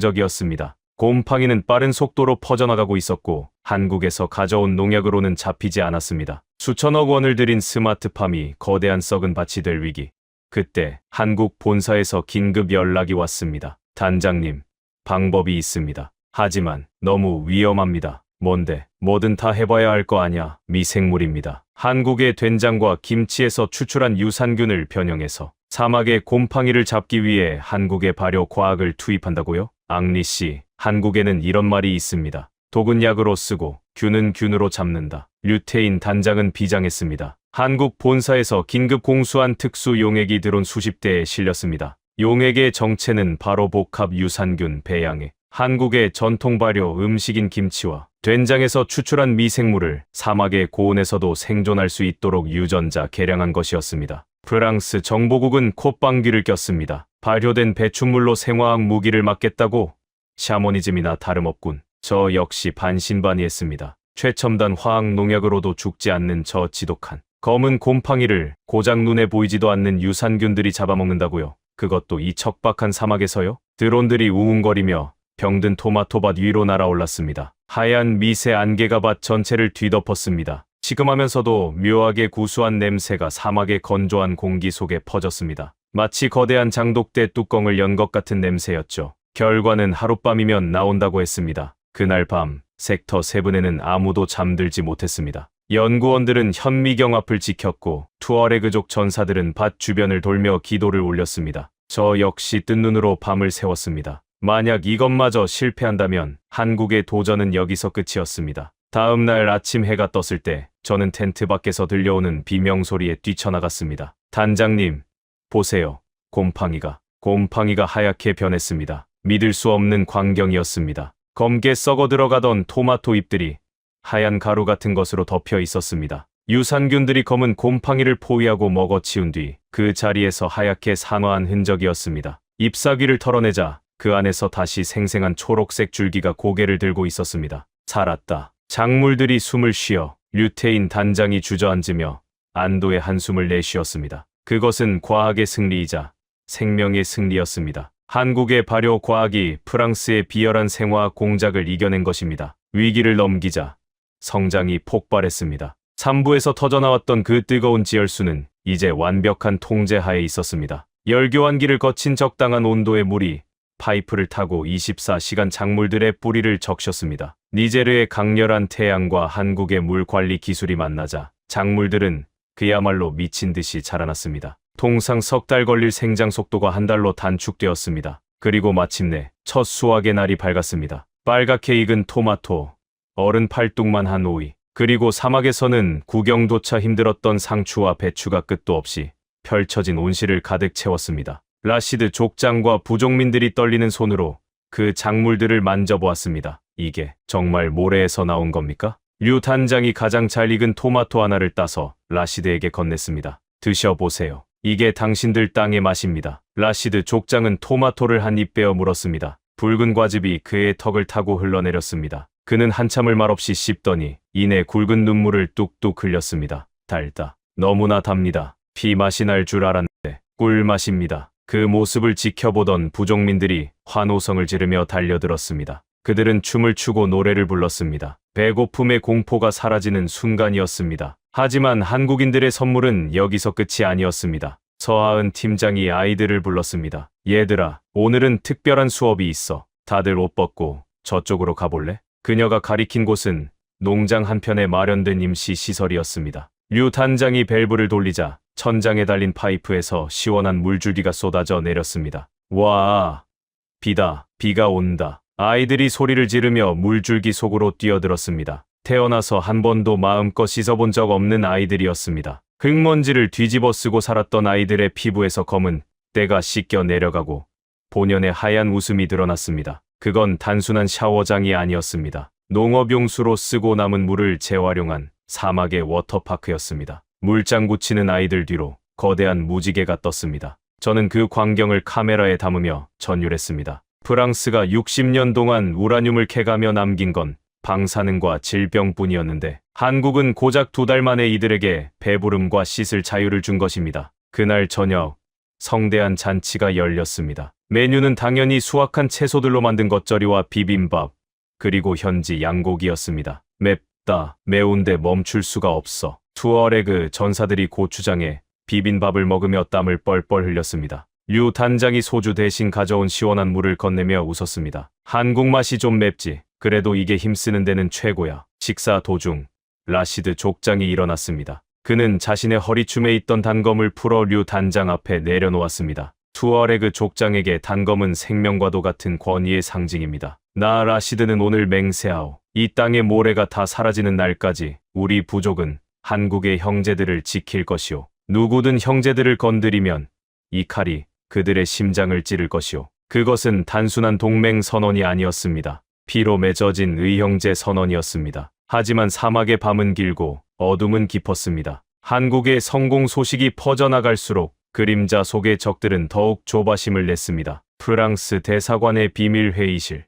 절망적이었습니다. 곰팡이는 빠른 속도로 퍼져나가고 있었고 한국에서 가져온 농약으로는 잡히지 않았습니다. 수천억 원을 들인 스마트팜이 거대한 썩은 밭이 될 위기. 그때 한국 본사에서 긴급 연락이 왔습니다. 단장님, 방법이 있습니다. 하지만 너무 위험합니다. 뭔데? 뭐든 다 해봐야 할 거 아냐. 미생물입니다. 한국의 된장과 김치에서 추출한 유산균을 변형해서 사막의 곰팡이를 잡기 위해 한국의 발효 과학을 투입한다고요? 앙리 씨, 한국에는 이런 말이 있습니다. 독은 약으로 쓰고 균은 균으로 잡는다. 류테인 단장은 비장했습니다. 한국 본사에서 긴급 공수한 특수 용액이 드론 수십 대에 실렸습니다. 용액의 정체는 바로 복합 유산균 배양액. 한국의 전통 발효 음식인 김치와 된장에서 추출한 미생물을 사막의 고온에서도 생존할 수 있도록 유전자 개량한 것이었습니다. 프랑스 정보국은 콧방귀를 꼈습니다. 발효된 배출물로 생화학 무기를 막겠다고? 샤머니즘이나 다름없군. 저 역시 반신반의했습니다. 최첨단 화학 농약으로도 죽지 않는 저 지독한 검은 곰팡이를 고작 눈에 보이지도 않는 유산균들이 잡아먹는다고요? 그것도 이 척박한 사막에서요? 드론들이 우웅거리며 병든 토마토밭 위로 날아올랐습니다. 하얀 미세 안개가 밭 전체를 뒤덮었습니다. 시큼하면서도 묘하게 구수한 냄새가 사막의 건조한 공기 속에 퍼졌습니다. 마치 거대한 장독대 뚜껑을 연 것 같은 냄새였죠. 결과는 하룻밤이면 나온다고 했습니다. 그날 밤 섹터 7에는 아무도 잠들지 못했습니다. 연구원들은 현미경 앞을 지켰고 투어레그족 전사들은 밭 주변을 돌며 기도를 올렸습니다. 저 역시 뜬 눈으로 밤을 새웠습니다. 만약 이것마저 실패한다면 한국의 도전은 여기서 끝이었습니다. 다음 날 아침 해가 떴을 때 저는 텐트 밖에서 들려오는 비명소리에 뛰쳐나갔습니다. 단장님, 보세요. 곰팡이가 하얗게 변했습니다. 믿을 수 없는 광경이었습니다. 검게 썩어 들어가던 토마토 잎들이 하얀 가루 같은 것으로 덮여 있었습니다. 유산균들이 검은 곰팡이를 포위하고 먹어치운 뒤 그 자리에서 하얗게 산화한 흔적이었습니다. 잎사귀를 털어내자 그 안에서 다시 생생한 초록색 줄기가 고개를 들고 있었습니다. 살았다. 작물들이 숨을 쉬어 류테인 단장이 주저앉으며 안도의 한숨을 내쉬었습니다. 그것은 과학의 승리이자 생명의 승리였습니다. 한국의 발효 과학이 프랑스의 비열한 생화학 공작을 이겨낸 것입니다. 위기를 넘기자 성장이 폭발했습니다. 삼부에서 터져나왔던 그 뜨거운 지열수는 이제 완벽한 통제하에 있었습니다. 열교환기를 거친 적당한 온도의 물이 파이프를 타고 24시간 작물들의 뿌리를 적셨습니다. 니제르의 강렬한 태양과 한국의 물 관리 기술이 만나자 작물들은 그야말로 미친 듯이 자라났습니다. 통상 석 달 걸릴 생장 속도가 한 달로 단축되었습니다. 그리고 마침내 첫 수확의 날이 밝았습니다. 빨갛게 익은 토마토, 어른 팔뚝만 한 오이, 그리고 사막에서는 구경조차 힘들었던 상추와 배추가 끝도 없이 펼쳐진 온실을 가득 채웠습니다. 라시드 족장과 부족민들이 떨리는 손으로 그 작물들을 만져보았습니다. 이게 정말 모래에서 나온 겁니까? 류 단장이 가장 잘 익은 토마토 하나를 따서 라시드에게 건넸습니다. 드셔보세요. 이게 당신들 땅의 맛입니다. 라시드 족장은 토마토를 한 입 베어 물었습니다. 붉은 과즙이 그의 턱을 타고 흘러내렸습니다. 그는 한참을 말없이 씹더니 이내 굵은 눈물을 뚝뚝 흘렸습니다. 달다. 너무나 답니다. 피 맛이 날 줄 알았는데 꿀맛입니다. 그 모습을 지켜보던 부족민들이 환호성을 지르며 달려들었습니다. 그들은 춤을 추고 노래를 불렀습니다. 배고픔의 공포가 사라지는 순간이었습니다. 하지만 한국인들의 선물은 여기서 끝이 아니었습니다. 서하은 팀장이 아이들을 불렀습니다. 얘들아, 오늘은 특별한 수업이 있어. 다들 옷 벗고 저쪽으로 가볼래? 그녀가 가리킨 곳은 농장 한편에 마련된 임시 시설이었습니다. 류 단장이 밸브를 돌리자 천장에 달린 파이프에서 시원한 물줄기가 쏟아져 내렸습니다. 와, 비다. 비가 온다. 아이들이 소리를 지르며 물줄기 속으로 뛰어들었습니다. 태어나서 한 번도 마음껏 씻어본 적 없는 아이들이었습니다. 흙먼지를 뒤집어 쓰고 살았던 아이들의 피부에서 검은 때가 씻겨 내려가고 본연의 하얀 웃음이 드러났습니다. 그건 단순한 샤워장이 아니었습니다. 농업용수로 쓰고 남은 물을 재활용한 사막의 워터파크였습니다. 물장구 치는 아이들 뒤로 거대한 무지개가 떴습니다. 저는 그 광경을 카메라에 담으며 전율했습니다. 프랑스가 60년 동안 우라늄을 캐가며 남긴 건 방사능과 질병뿐이었는데 한국은 고작 2달 만에 이들에게 배부름과 씻을 자유를 준 것입니다. 그날 저녁 성대한 잔치가 열렸습니다. 메뉴는 당연히 수확한 채소들로 만든 겉절이와 비빔밥, 그리고 현지 양고기였습니다. 맵다, 매운데 멈출 수가 없어. 투어레그 전사들이 고추장에 비빔밥을 먹으며 땀을 뻘뻘 흘렸습니다. 류 단장이 소주 대신 가져온 시원한 물을 건네며 웃었습니다. 한국 맛이 좀 맵지. 그래도 이게 힘쓰는 데는 최고야. 식사 도중 라시드 족장이 일어났습니다. 그는 자신의 허리춤에 있던 단검을 풀어 류 단장 앞에 내려놓았습니다. 투어레그 족장에게 단검은 생명과도 같은 권위의 상징입니다. 나 라시드는 오늘 맹세하오. 이 땅의 모래가 다 사라지는 날까지 우리 부족은 한국의 형제들을 지킬 것이오. 누구든 형제들을 건드리면 이 칼이 그들의 심장을 찌를 것이오. 그것은 단순한 동맹 선언이 아니었습니다. 피로 맺어진 의형제 선언이었습니다. 하지만 사막의 밤은 길고 어둠은 깊었습니다. 한국의 성공 소식이 퍼져나갈수록 그림자 속의 적들은 더욱 조바심을 냈습니다. 프랑스 대사관의 비밀 회의실.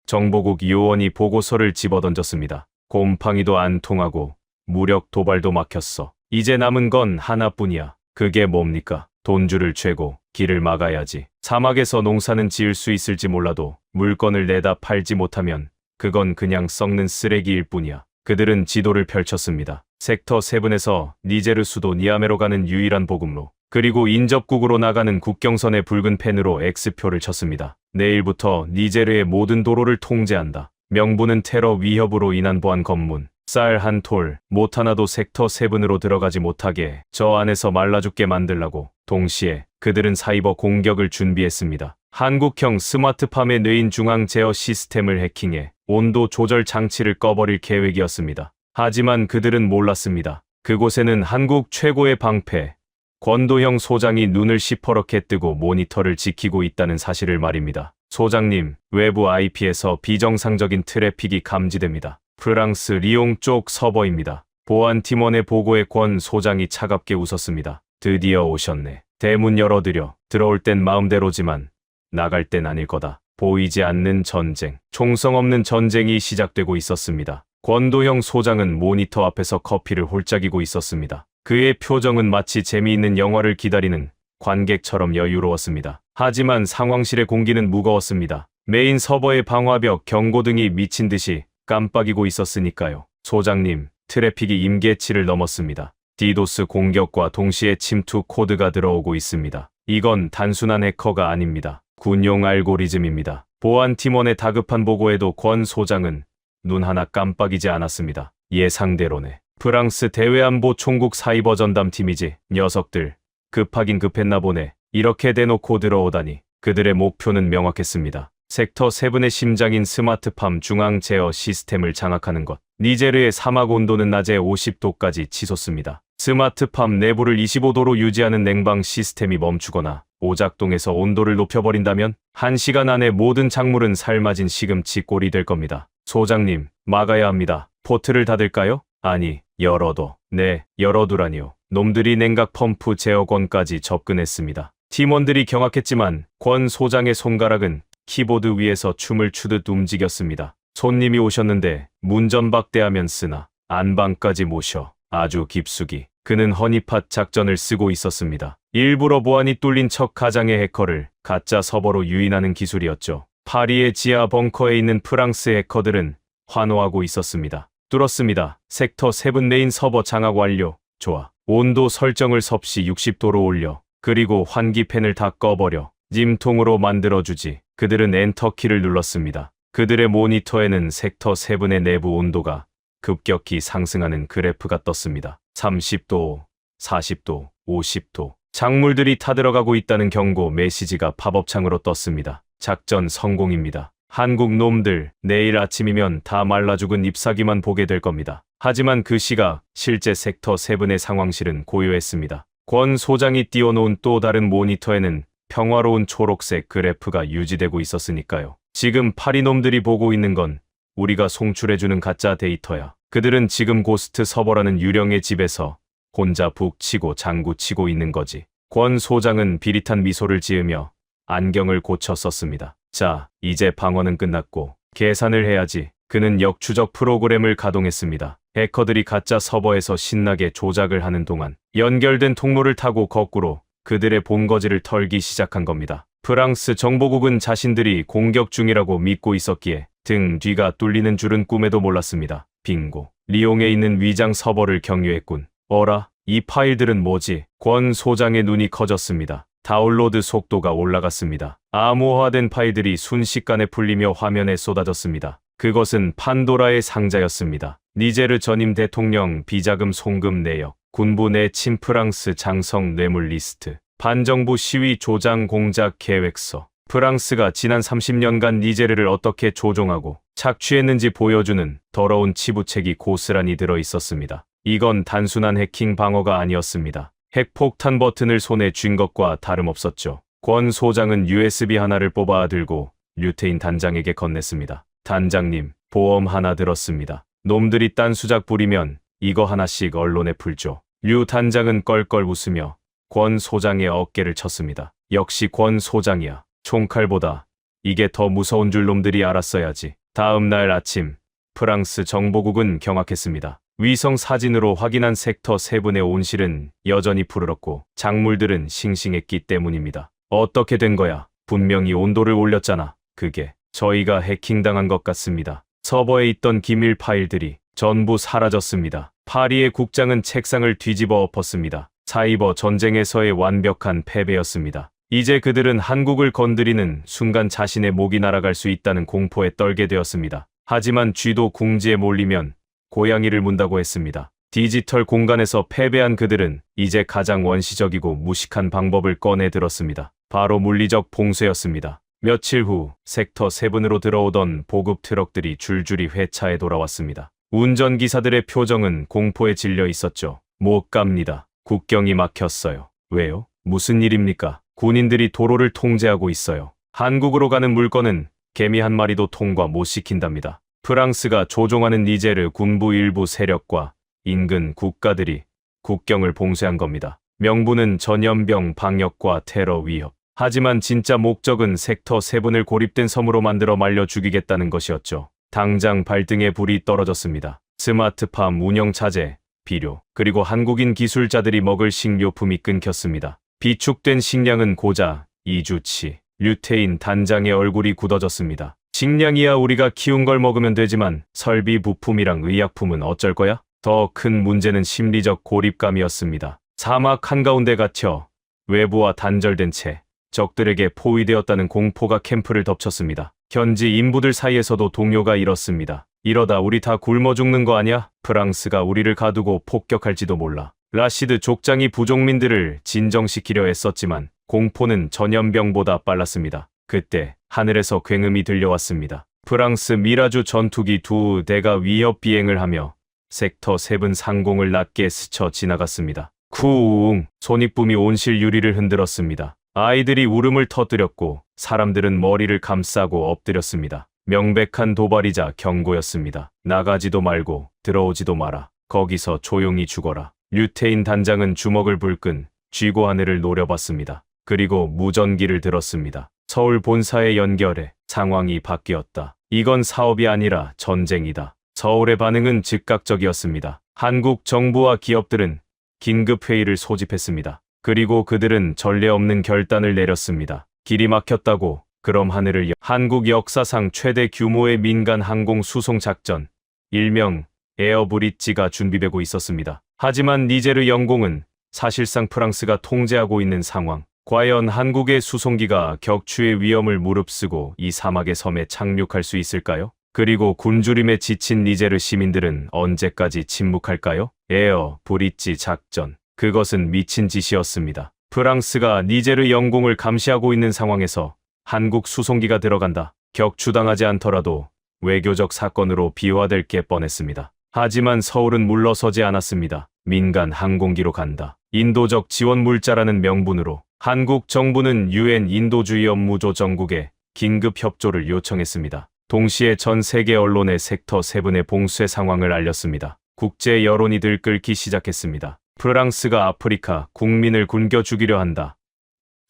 정보국 요원이 보고서를 집어던졌습니다. 곰팡이도 안 통하고 무력 도발도 막혔어. 이제 남은 건 하나뿐이야. 그게 뭡니까? 돈줄을 쬐고 길을 막아야지. 사막에서 농사는 지을 수 있을지 몰라도 물건을 내다 팔지 못하면 그건 그냥 썩는 쓰레기일 뿐이야. 그들은 지도를 펼쳤습니다. 섹터 7에서 니제르 수도 니아메로 가는 유일한 보급로, 그리고 인접국으로 나가는 국경선의 붉은 펜으로 X표를 쳤습니다. 내일부터 니제르의 모든 도로를 통제한다. 명분은 테러 위협으로 인한 보안 검문. 쌀 한 톨, 못 하나도 섹터 7으로 들어가지 못하게 저 안에서 말라 죽게 만들라고. 동시에 그들은 사이버 공격을 준비했습니다. 한국형 스마트팜의 뇌인 중앙 제어 시스템을 해킹해 온도 조절 장치를 꺼버릴 계획이었습니다. 하지만 그들은 몰랐습니다. 그곳에는 한국 최고의 방패, 권도형 소장이 눈을 시퍼렇게 뜨고 모니터를 지키고 있다는 사실을 말입니다. 소장님, 외부 IP에서 비정상적인 트래픽이 감지됩니다. 프랑스 리옹 쪽 서버입니다. 보안팀원의 보고에 권 소장이 차갑게 웃었습니다. 드디어 오셨네. 대문 열어드려. 들어올 땐 마음대로지만 나갈 땐 아닐 거다. 보이지 않는 전쟁. 총성 없는 전쟁이 시작되고 있었습니다. 권도형 소장은 모니터 앞에서 커피를 홀짝이고 있었습니다. 그의 표정은 마치 재미있는 영화를 기다리는 관객처럼 여유로웠습니다. 하지만 상황실의 공기는 무거웠습니다. 메인 서버의 방화벽, 경고등이 미친 듯이 깜빡이고 있었으니까요. 소장님, 트래픽이 임계치를 넘었습니다. 디도스 공격과 동시에 침투 코드가 들어오고 있습니다. 이건 단순한 해커가 아닙니다. 군용 알고리즘입니다. 보안팀원의 다급한 보고에도 권 소장은 눈 하나 깜빡이지 않았습니다. 예상대로네. 프랑스 대외안보 총국 사이버 전담팀이지. 녀석들 급하긴 급했나 보네. 이렇게 대놓고 들어오다니. 그들의 목표는 명확했습니다. 섹터 7의 심장인 스마트팜 중앙 제어 시스템을 장악하는 것. 니제르의 사막 온도는 낮에 50도까지 치솟습니다. 스마트팜 내부를 25도로 유지하는 냉방 시스템이 멈추거나 오작동에서 온도를 높여버린다면 1시간 안에 모든 작물은 삶아진 시금치 꼴이 될 겁니다. 소장님, 막아야 합니다. 포트를 닫을까요? 아니, 열어둬. 네, 열어두라니요. 놈들이 냉각 펌프 제어권까지 접근했습니다. 팀원들이 경악했지만 권 소장의 손가락은 키보드 위에서 춤을 추듯 움직였습니다. 손님이 오셨는데 문전박대하면 쓰나 안방까지 모셔 아주 깊숙이 그는 허니팟 작전을 쓰고 있었습니다. 일부러 보안이 뚫린 척 가장의 해커를 가짜 서버로 유인하는 기술이었죠. 파리의 지하 벙커에 있는 프랑스 해커들은 환호하고 있었습니다. 뚫었습니다. 섹터 7 메인 서버 장악 완료. 좋아. 온도 설정을 섭씨 60도로 올려. 그리고 환기팬을 다 꺼버려. 찜통으로 만들어주지. 그들은 엔터키를 눌렀습니다. 그들의 모니터에는 섹터 7의 내부 온도가 급격히 상승하는 그래프가 떴습니다. 30도, 40도, 50도. 작물들이 타들어가고 있다는 경고 메시지가 팝업창으로 떴습니다. 작전 성공입니다. 한국 놈들, 내일 아침이면 다 말라 죽은 잎사귀만 보게 될 겁니다. 하지만 그 시각 실제 섹터 7의 상황실은 고요했습니다. 권 소장이 띄워놓은 또 다른 모니터에는 평화로운 초록색 그래프가 유지되고 있었으니까요. 지금 파리놈들이 보고 있는 건 우리가 송출해주는 가짜 데이터야. 그들은 지금 고스트 서버라는 유령의 집에서 혼자 북치고 장구치고 있는 거지. 권 소장은 비릿한 미소를 지으며 안경을 고쳐 썼습니다. 자, 이제 방어는 끝났고 계산을 해야지. 그는 역추적 프로그램을 가동했습니다. 해커들이 가짜 서버에서 신나게 조작을 하는 동안 연결된 통로를 타고 거꾸로 그들의 본거지를 털기 시작한 겁니다. 프랑스 정보국은 자신들이 공격 중이라고 믿고 있었기에 등 뒤가 뚫리는 줄은 꿈에도 몰랐습니다. 빙고. 리옹에 있는 위장 서버를 경유했군. 어라? 이 파일들은 뭐지? 권 소장의 눈이 커졌습니다. 다운로드 속도가 올라갔습니다. 암호화된 파일들이 순식간에 풀리며 화면에 쏟아졌습니다. 그것은 판도라의 상자였습니다. 니제르 전임 대통령 비자금 송금 내역, 군부 내 친프랑스 장성 뇌물 리스트, 반정부 시위 조장 공작 계획서. 프랑스가 지난 30년간 니제르를 어떻게 조종하고 착취했는지 보여주는 더러운 치부책이 고스란히 들어 있었습니다. 이건 단순한 해킹 방어가 아니었습니다. 핵폭탄 버튼을 손에 쥔 것과 다름없었죠. 권 소장은 USB 하나를 뽑아 들고 류테인 단장에게 건넸습니다. 단장님, 보험 하나 들었습니다. 놈들이 딴 수작 부리면 이거 하나씩 언론에 풀죠. 류 단장은 껄껄 웃으며 권 소장의 어깨를 쳤습니다. 역시 권 소장이야. 총칼보다 이게 더 무서운 줄 놈들이 알았어야지. 다음 날 아침, 프랑스 정보국은 경악했습니다. 위성 사진으로 확인한 섹터 7의 온실은 여전히 푸르렀고 작물들은 싱싱했기 때문입니다. 어떻게 된 거야? 분명히 온도를 올렸잖아. 그게 저희가 해킹당한 것 같습니다. 서버에 있던 기밀 파일들이 전부 사라졌습니다. 파리의 국장은 책상을 뒤집어 엎었습니다. 사이버 전쟁에서의 완벽한 패배였습니다. 이제 그들은 한국을 건드리는 순간 자신의 목이 날아갈 수 있다는 공포에 떨게 되었습니다. 하지만 쥐도 궁지에 몰리면 고양이를 문다고 했습니다. 디지털 공간에서 패배한 그들은 이제 가장 원시적이고 무식한 방법을 꺼내 들었습니다. 바로 물리적 봉쇄였습니다. 며칠 후 섹터 7으로 들어오던 보급 트럭들이 줄줄이 회차에 돌아왔습니다. 운전기사들의 표정은 공포에 질려 있었죠. 못 갑니다. 국경이 막혔어요. 왜요? 무슨 일입니까? 군인들이 도로를 통제하고 있어요. 한국으로 가는 물건은 개미 한 마리도 통과 못 시킨답니다. 프랑스가 조종하는 니제르 군부 일부 세력과 인근 국가들이 국경을 봉쇄한 겁니다. 명분은 전염병 방역과 테러 위협. 하지만 진짜 목적은 섹터 7을 고립된 섬으로 만들어 말려 죽이겠다는 것이었죠. 당장 발등에 불이 떨어졌습니다. 스마트팜 운영 차제, 비료, 그리고 한국인 기술자들이 먹을 식료품이 끊겼습니다. 비축된 식량은 고작 2주치. 류테인 단장의 얼굴이 굳어졌습니다. 식량이야 우리가 키운 걸 먹으면 되지만 설비 부품이랑 의약품은 어쩔 거야? 더 큰 문제는 심리적 고립감이었습니다. 사막 한가운데 갇혀 외부와 단절된 채 적들에게 포위되었다는 공포가 캠프를 덮쳤습니다. 현지 인부들 사이에서도 동요가 일었습니다. 이러다 우리 다 굶어 죽는 거 아냐? 프랑스가 우리를 가두고 폭격할지도 몰라. 라시드 족장이 부족민들을 진정시키려 애썼지만 공포는 전염병보다 빨랐습니다. 그때 하늘에서 굉음이 들려왔습니다. 프랑스 미라주 전투기 2대가 위협 비행을 하며 섹터 7 상공을 낮게 스쳐 지나갔습니다. 쿠웅! 손익붐이 온실 유리를 흔들었습니다. 아이들이 울음을 터뜨렸고 사람들은 머리를 감싸고 엎드렸습니다. 명백한 도발이자 경고였습니다. 나가지도 말고 들어오지도 마라. 거기서 조용히 죽어라. 류태인 단장은 주먹을 불끈 쥐고 하늘을 노려봤습니다. 그리고 무전기를 들었습니다. 서울 본사에 연결해. 상황이 바뀌었다. 이건 사업이 아니라 전쟁이다. 서울의 반응은 즉각적이었습니다. 한국 정부와 기업들은 긴급 회의를 소집했습니다. 그리고 그들은 전례 없는 결단을 내렸습니다. 길이 막혔다고. 그럼 하늘을 한국 역사상 최대 규모의 민간 항공 수송 작전, 일명 에어브릿지가 준비되고 있었습니다. 하지만 니제르 영공은 사실상 프랑스가 통제하고 있는 상황. 과연 한국의 수송기가 격추의 위험을 무릅쓰고 이 사막의 섬에 착륙할 수 있을까요? 그리고 굶주림에 지친 니제르 시민들은 언제까지 침묵할까요? 에어 브릿지 작전. 그것은 미친 짓이었습니다. 프랑스가 니제르 영공을 감시하고 있는 상황에서 한국 수송기가 들어간다. 격추당하지 않더라도 외교적 사건으로 비화될 게 뻔했습니다. 하지만 서울은 물러서지 않았습니다. 민간 항공기로 간다. 인도적 지원 물자라는 명분으로 한국 정부는 UN 인도주의 업무조 전국에 긴급 협조를 요청했습니다. 동시에 전 세계 언론에 섹터 7의 봉쇄 상황을 알렸습니다. 국제 여론이 들끓기 시작했습니다. 프랑스가 아프리카 국민을 굶겨 죽이려 한다.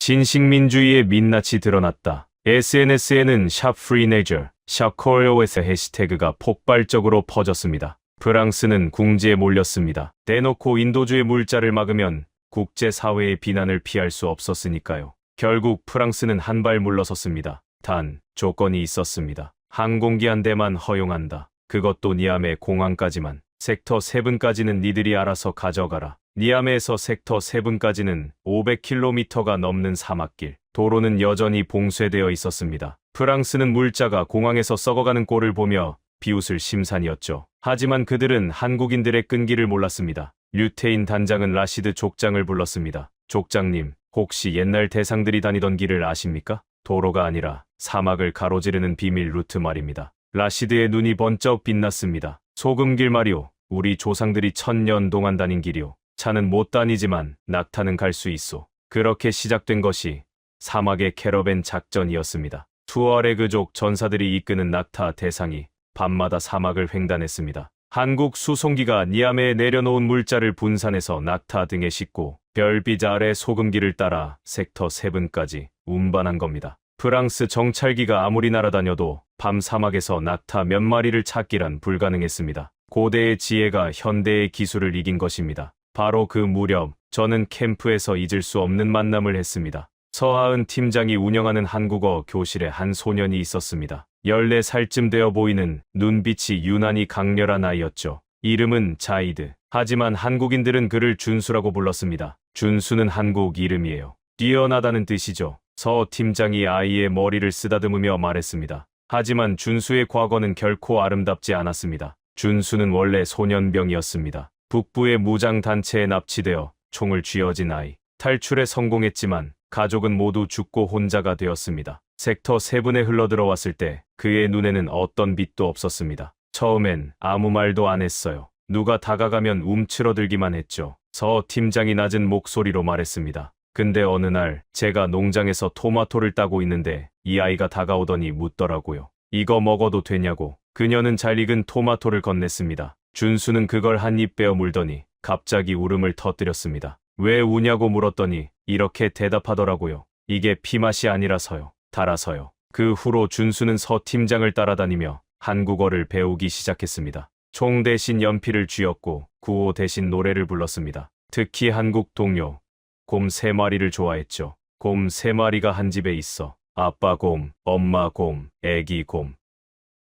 신식민주의의 민낯이 드러났다. SNS에는 샵 프리네저, 샵 코리오에서 해시태그가 폭발적으로 퍼졌습니다. 프랑스는 궁지에 몰렸습니다. 대놓고 인도주의 물자를 막으면 국제사회의 비난을 피할 수 없었으니까요. 결국 프랑스는 한 발 물러섰습니다. 단, 조건이 있었습니다. 항공기 한 대만 허용한다. 그것도 니아메 공항까지만. 섹터 7까지는 니들이 알아서 가져가라. 니아메에서 섹터 7까지는 500km가 넘는 사막길. 도로는 여전히 봉쇄되어 있었습니다. 프랑스는 물자가 공항에서 썩어가는 꼴을 보며 비웃을 심산이었죠. 하지만 그들은 한국인들의 끈기를 몰랐습니다. 류태인 단장은 라시드 족장을 불렀습니다. 족장님, 혹시 옛날 대상들이 다니던 길을 아십니까? 도로가 아니라 사막을 가로지르는 비밀 루트 말입니다. 라시드의 눈이 번쩍 빛났습니다. 소금길 말이오. 우리 조상들이 1000년 동안 다닌 길이오. 차는 못 다니지만 낙타는 갈 수 있소. 그렇게 시작된 것이 사막의 캐러밴 작전이었습니다. 투어레그족 전사들이 이끄는 낙타 대상이 밤마다 사막을 횡단했습니다. 한국 수송기가 니아메에 내려놓은 물자를 분산해서 낙타 등에 싣고 별빛 아래 소금길을 따라 섹터 7까지 운반한 겁니다. 프랑스 정찰기가 아무리 날아다녀도 밤 사막에서 낙타 몇 마리를 찾기란 불가능했습니다. 고대의 지혜가 현대의 기술을 이긴 것입니다. 바로 그 무렵 저는 캠프에서 잊을 수 없는 만남을 했습니다. 서하은 팀장이 운영하는 한국어 교실에 한 소년이 있었습니다. 14살쯤 되어 보이는 눈빛이 유난히 강렬한 아이였죠. 이름은 자이드. 하지만 한국인들은 그를 준수라고 불렀습니다. 준수는 한국 이름이에요. 뛰어나다는 뜻이죠. 서 팀장이 아이의 머리를 쓰다듬으며 말했습니다. 하지만 준수의 과거는 결코 아름답지 않았습니다. 준수는 원래 소년병이었습니다. 북부의 무장단체에 납치되어 총을 쥐어진 아이. 탈출에 성공했지만 가족은 모두 죽고 혼자가 되었습니다. 섹터 7에 흘러들어왔을 때 그의 눈에는 어떤 빛도 없었습니다. 처음엔 아무 말도 안 했어요. 누가 다가가면 움츠러들기만 했죠. 서 팀장이 낮은 목소리로 말했습니다. 근데 어느 날 제가 농장에서 토마토를 따고 있는데 이 아이가 다가오더니 묻더라고요. 이거 먹어도 되냐고. 그녀는 잘 익은 토마토를 건넸습니다. 준수는 그걸 한 입 베어 물더니 갑자기 울음을 터뜨렸습니다. 왜 우냐고 물었더니 이렇게 대답하더라고요. 이게 피맛이 아니라서요. 달아서요. 그 후로 준수는 서 팀장을 따라다니며 한국어를 배우기 시작했습니다. 총 대신 연필을 쥐었고 구호 대신 노래를 불렀습니다. 특히 한국 동요 곰 3마리를 좋아했죠. 곰 3마리가 한 집에 있어. 아빠 곰, 엄마 곰, 애기 곰.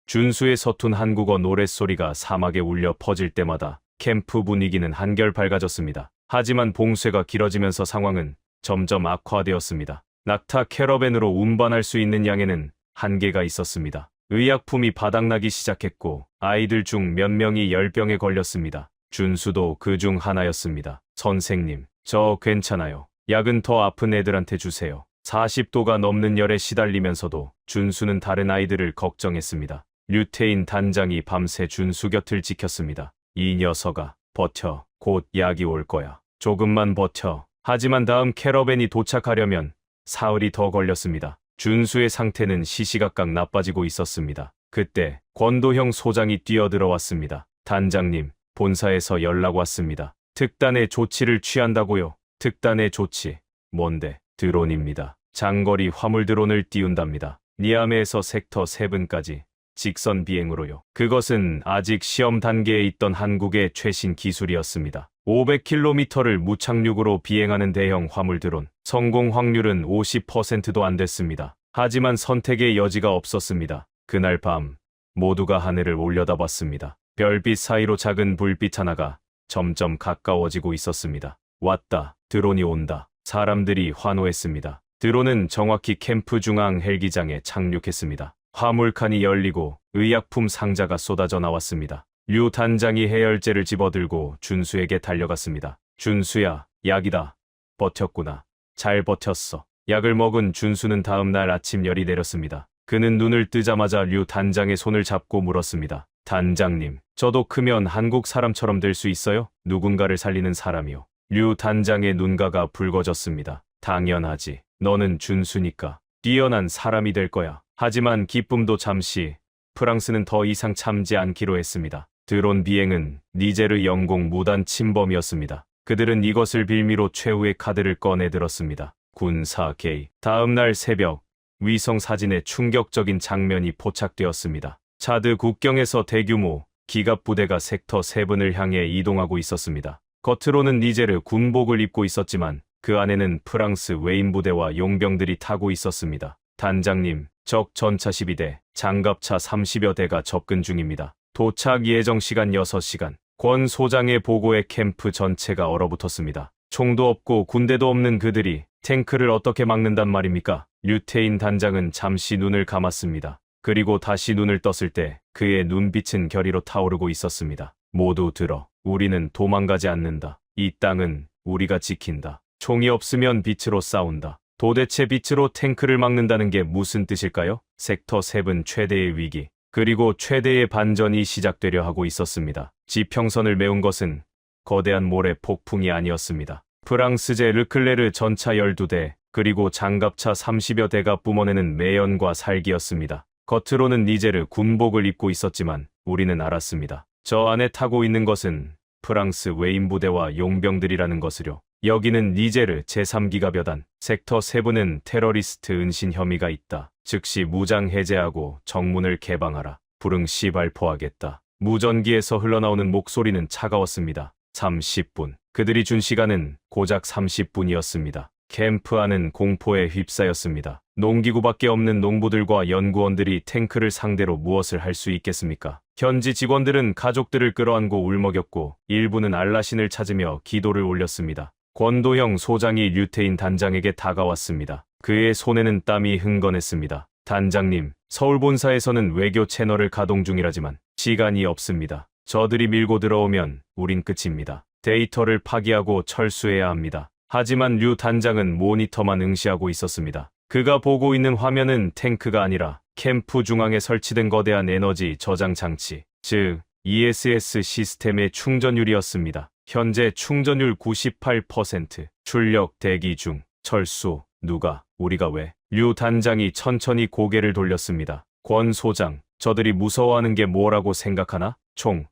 준수의 서툰 한국어 노랫소리가 사막에 울려 퍼질 때마다 캠프 분위기는 한결 밝아졌습니다. 하지만 봉쇄가 길어지면서 상황은 점점 악화되었습니다. 낙타 캐러밴으로 운반할 수 있는 양에는 한계가 있었습니다. 의약품이 바닥나기 시작했고 아이들 중 몇 명이 열병에 걸렸습니다. 준수도 그 중 하나였습니다. 선생님, 저 괜찮아요. 약은 더 아픈 애들한테 주세요. 40도가 넘는 열에 시달리면서도 준수는 다른 아이들을 걱정했습니다. 류태인 단장이 밤새 준수 곁을 지켰습니다. 이 녀석아, 버텨. 곧 약이 올 거야. 조금만 버텨. 하지만 다음 캐러밴이 도착하려면 사흘이 더 걸렸습니다. 준수의 상태는 시시각각 나빠지고 있었습니다. 그때 권도형 소장이 뛰어들어왔습니다. 단장님, 본사에서 연락 왔습니다. 특단의 조치를 취한다고요. 특단의 조치. 뭔데? 드론입니다. 장거리 화물 드론을 띄운답니다. 니아메에서 섹터 7까지 직선 비행으로요. 그것은 아직 시험 단계에 있던 한국의 최신 기술이었습니다. 500km를 무착륙으로 비행하는 대형 화물 드론. 성공 확률은 50%도 안 됐습니다. 하지만 선택의 여지가 없었습니다. 그날 밤 모두가 하늘을 올려다봤습니다. 별빛 사이로 작은 불빛 하나가 점점 가까워지고 있었습니다. 왔다. 드론이 온다. 사람들이 환호했습니다. 드론은 정확히 캠프 중앙 헬기장에 착륙했습니다. 화물칸이 열리고 의약품 상자가 쏟아져 나왔습니다. 류 단장이 해열제를 집어들고 준수에게 달려갔습니다. 준수야, 약이다. 버텼구나. 잘 버텼어. 약을 먹은 준수는 다음 날 아침 열이 내렸습니다. 그는 눈을 뜨자마자 류 단장의 손을 잡고 물었습니다. 단장님, 저도 크면 한국 사람처럼 될 수 있어요? 누군가를 살리는 사람이요. 류 단장의 눈가가 붉어졌습니다. 당연하지. 너는 준수니까 뛰어난 사람이 될 거야. 하지만 기쁨도 잠시, 프랑스는 더 이상 참지 않기로 했습니다. 드론 비행은 니제르 영공 무단 침범이었습니다. 그들은 이것을 빌미로 최후의 카드를 꺼내들었습니다. 군사 개입. 다음 날 새벽, 위성 사진에 충격적인 장면이 포착되었습니다. 차드 국경에서 대규모 기갑 부대가 섹터 7을 향해 이동하고 있었습니다. 겉으로는 니제르 군복을 입고 있었지만 그 안에는 프랑스 웨인 부대와 용병들이 타고 있었습니다. 단장님, 적 전차 12대, 장갑차 30여 대가 접근 중입니다. 도착 예정 시간 6시간. 권 소장의 보고에 캠프 전체가 얼어붙었습니다. 총도 없고 군대도 없는 그들이 탱크를 어떻게 막는단 말입니까? 류테인 단장은 잠시 눈을 감았습니다. 그리고 다시 눈을 떴을 때 그의 눈빛은 결의로 타오르고 있었습니다. 모두 들어. 우리는 도망가지 않는다. 이 땅은 우리가 지킨다. 총이 없으면 빛으로 싸운다. 도대체 빛으로 탱크를 막는다는 게 무슨 뜻일까요? 섹터 7 최대의 위기, 그리고 최대의 반전이 시작되려 하고 있었습니다. 지평선을 메운 것은 거대한 모래 폭풍이 아니었습니다. 프랑스제 르클레르 전차 12대, 그리고 장갑차 30여 대가 뿜어내는 매연과 살기였습니다. 겉으로는 니제르 군복을 입고 있었지만 우리는 알았습니다. 저 안에 타고 있는 것은 프랑스 웨인 부대와 용병들이라는 것을요. 여기는 니제르 제3기갑여단. 섹터 7은 테러리스트 은신 혐의가 있다. 즉시 무장 해제하고 정문을 개방하라. 불응시 발포하겠다. 무전기에서 흘러나오는 목소리는 차가웠습니다. 30분. 그들이 준 시간은 고작 30분이었습니다. 캠프 안은 공포에 휩싸였습니다. 농기구밖에 없는 농부들과 연구원들이 탱크를 상대로 무엇을 할 수 있겠습니까? 현지 직원들은 가족들을 끌어안고 울먹였고 일부는 알라신을 찾으며 기도를 올렸습니다. 권도형 소장이 류테인 단장에게 다가왔습니다. 그의 손에는 땀이 흥건했습니다. 단장님, 서울 본사에서는 외교 채널을 가동 중이라지만 시간이 없습니다. 저들이 밀고 들어오면 우린 끝입니다. 데이터를 파기하고 철수해야 합니다. 하지만 류 단장은 모니터만 응시하고 있었습니다. 그가 보고 있는 화면은 탱크가 아니라 캠프 중앙에 설치된 거대한 에너지 저장 장치, 즉 ESS 시스템의 충전율이었습니다. 현재 충전율 98%, 출력 대기 중, 철수, 누가, 우리가 왜? 류 단장이 천천히 고개를 돌렸습니다. 권 소장, 저들이 무서워하는 게 뭐라고 생각하나? 총,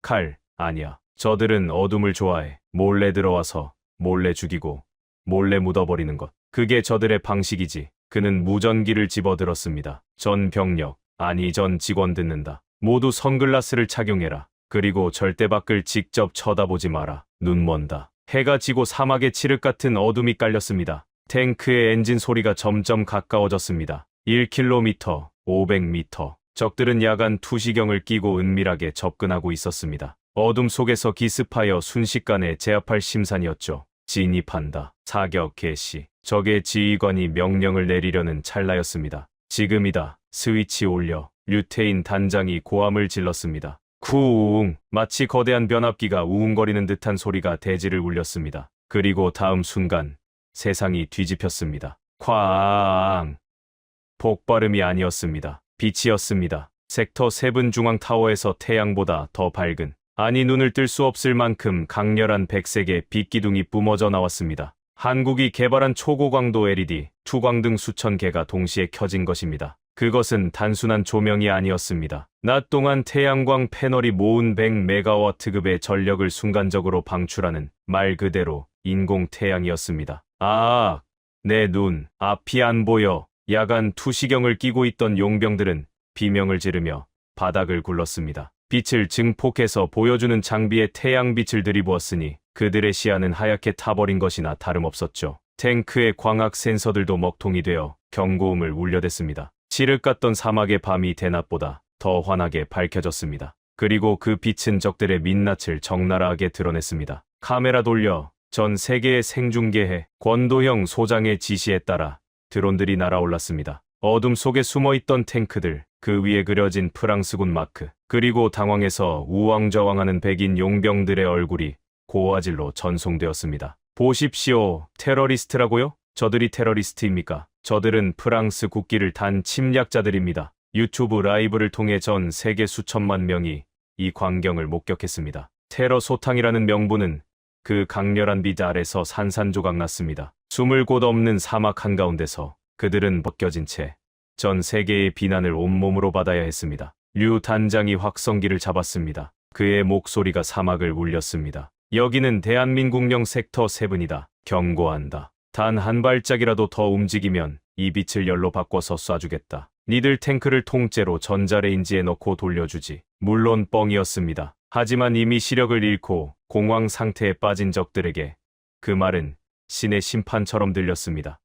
칼, 아니야. 저들은 어둠을 좋아해. 몰래 들어와서 몰래 죽이고 몰래 묻어버리는 것. 그게 저들의 방식이지. 그는 무전기를 집어들었습니다. 전 병력, 아니 전 직원 듣는다. 모두 선글라스를 착용해라. 그리고 절대 밖을 직접 쳐다보지 마라. 눈 먼다. 해가 지고 사막의 칠흑 같은 어둠이 깔렸습니다. 탱크의 엔진 소리가 점점 가까워졌습니다. 1km, 500m. 적들은 야간 투시경을 끼고 은밀하게 접근하고 있었습니다. 어둠 속에서 기습하여 순식간에 제압할 심산이었죠. 진입한다. 사격 개시. 적의 지휘관이 명령을 내리려는 찰나였습니다. 지금이다. 스위치 올려. 류테인 단장이 고함을 질렀습니다. 쿠웅. 마치 거대한 변압기가 우웅거리는 듯한 소리가 대지를 울렸습니다. 그리고 다음 순간 세상이 뒤집혔습니다. 쾅. 폭발음이 아니었습니다. 빛이었습니다. 섹터 7 중앙 타워에서 태양보다 더 밝은, 아니 눈을 뜰 수 없을 만큼 강렬한 백색의 빛기둥이 뿜어져 나왔습니다. 한국이 개발한 초고광도 LED, 투광등 수천 개가 동시에 켜진 것입니다. 그것은 단순한 조명이 아니었습니다. 낮 동안 태양광 패널이 모은 100메가와트급의 전력을 순간적으로 방출하는 말 그대로 인공 태양이었습니다. 아, 내 눈, 앞이 안 보여. 야간 투시경을 끼고 있던 용병들은 비명을 지르며 바닥을 굴렀습니다. 빛을 증폭해서 보여주는 장비에 태양빛을 들이부었으니 그들의 시야는 하얗게 타버린 것이나 다름없었죠. 탱크의 광학 센서들도 먹통이 되어 경고음을 울려댔습니다. 칠흑 같던 사막의 밤이 대낮보다 더 환하게 밝혀졌습니다. 그리고 그 빛은 적들의 민낯을 적나라하게 드러냈습니다. 카메라 돌려 전 세계에 생중계해. 권도형 소장의 지시에 따라 드론들이 날아올랐습니다. 어둠 속에 숨어있던 탱크들, 그 위에 그려진 프랑스군 마크, 그리고 당황해서 우왕좌왕하는 백인 용병들의 얼굴이 고화질로 전송되었습니다. 보십시오. 테러리스트라고요? 저들이 테러리스트입니까? 저들은 프랑스 국기를 단 침략자들입니다. 유튜브 라이브를 통해 전 세계 수천만 명이 이 광경을 목격했습니다. 테러 소탕이라는 명분은 그 강렬한 빛 아래서 산산조각 났습니다. 숨을 곳 없는 사막 한가운데서 그들은 벗겨진 채 전 세계의 비난을 온몸으로 받아야 했습니다. 류 단장이 확성기를 잡았습니다. 그의 목소리가 사막을 울렸습니다. 여기는 대한민국령 섹터 7이다. 경고한다. 단 한 발짝이라도 더 움직이면 이 빛을 열로 바꿔서 쏴주겠다. 니들 탱크를 통째로 전자레인지에 넣고 돌려주지. 물론 뻥이었습니다. 하지만 이미 시력을 잃고 공황 상태에 빠진 적들에게 그 말은 신의 심판처럼 들렸습니다.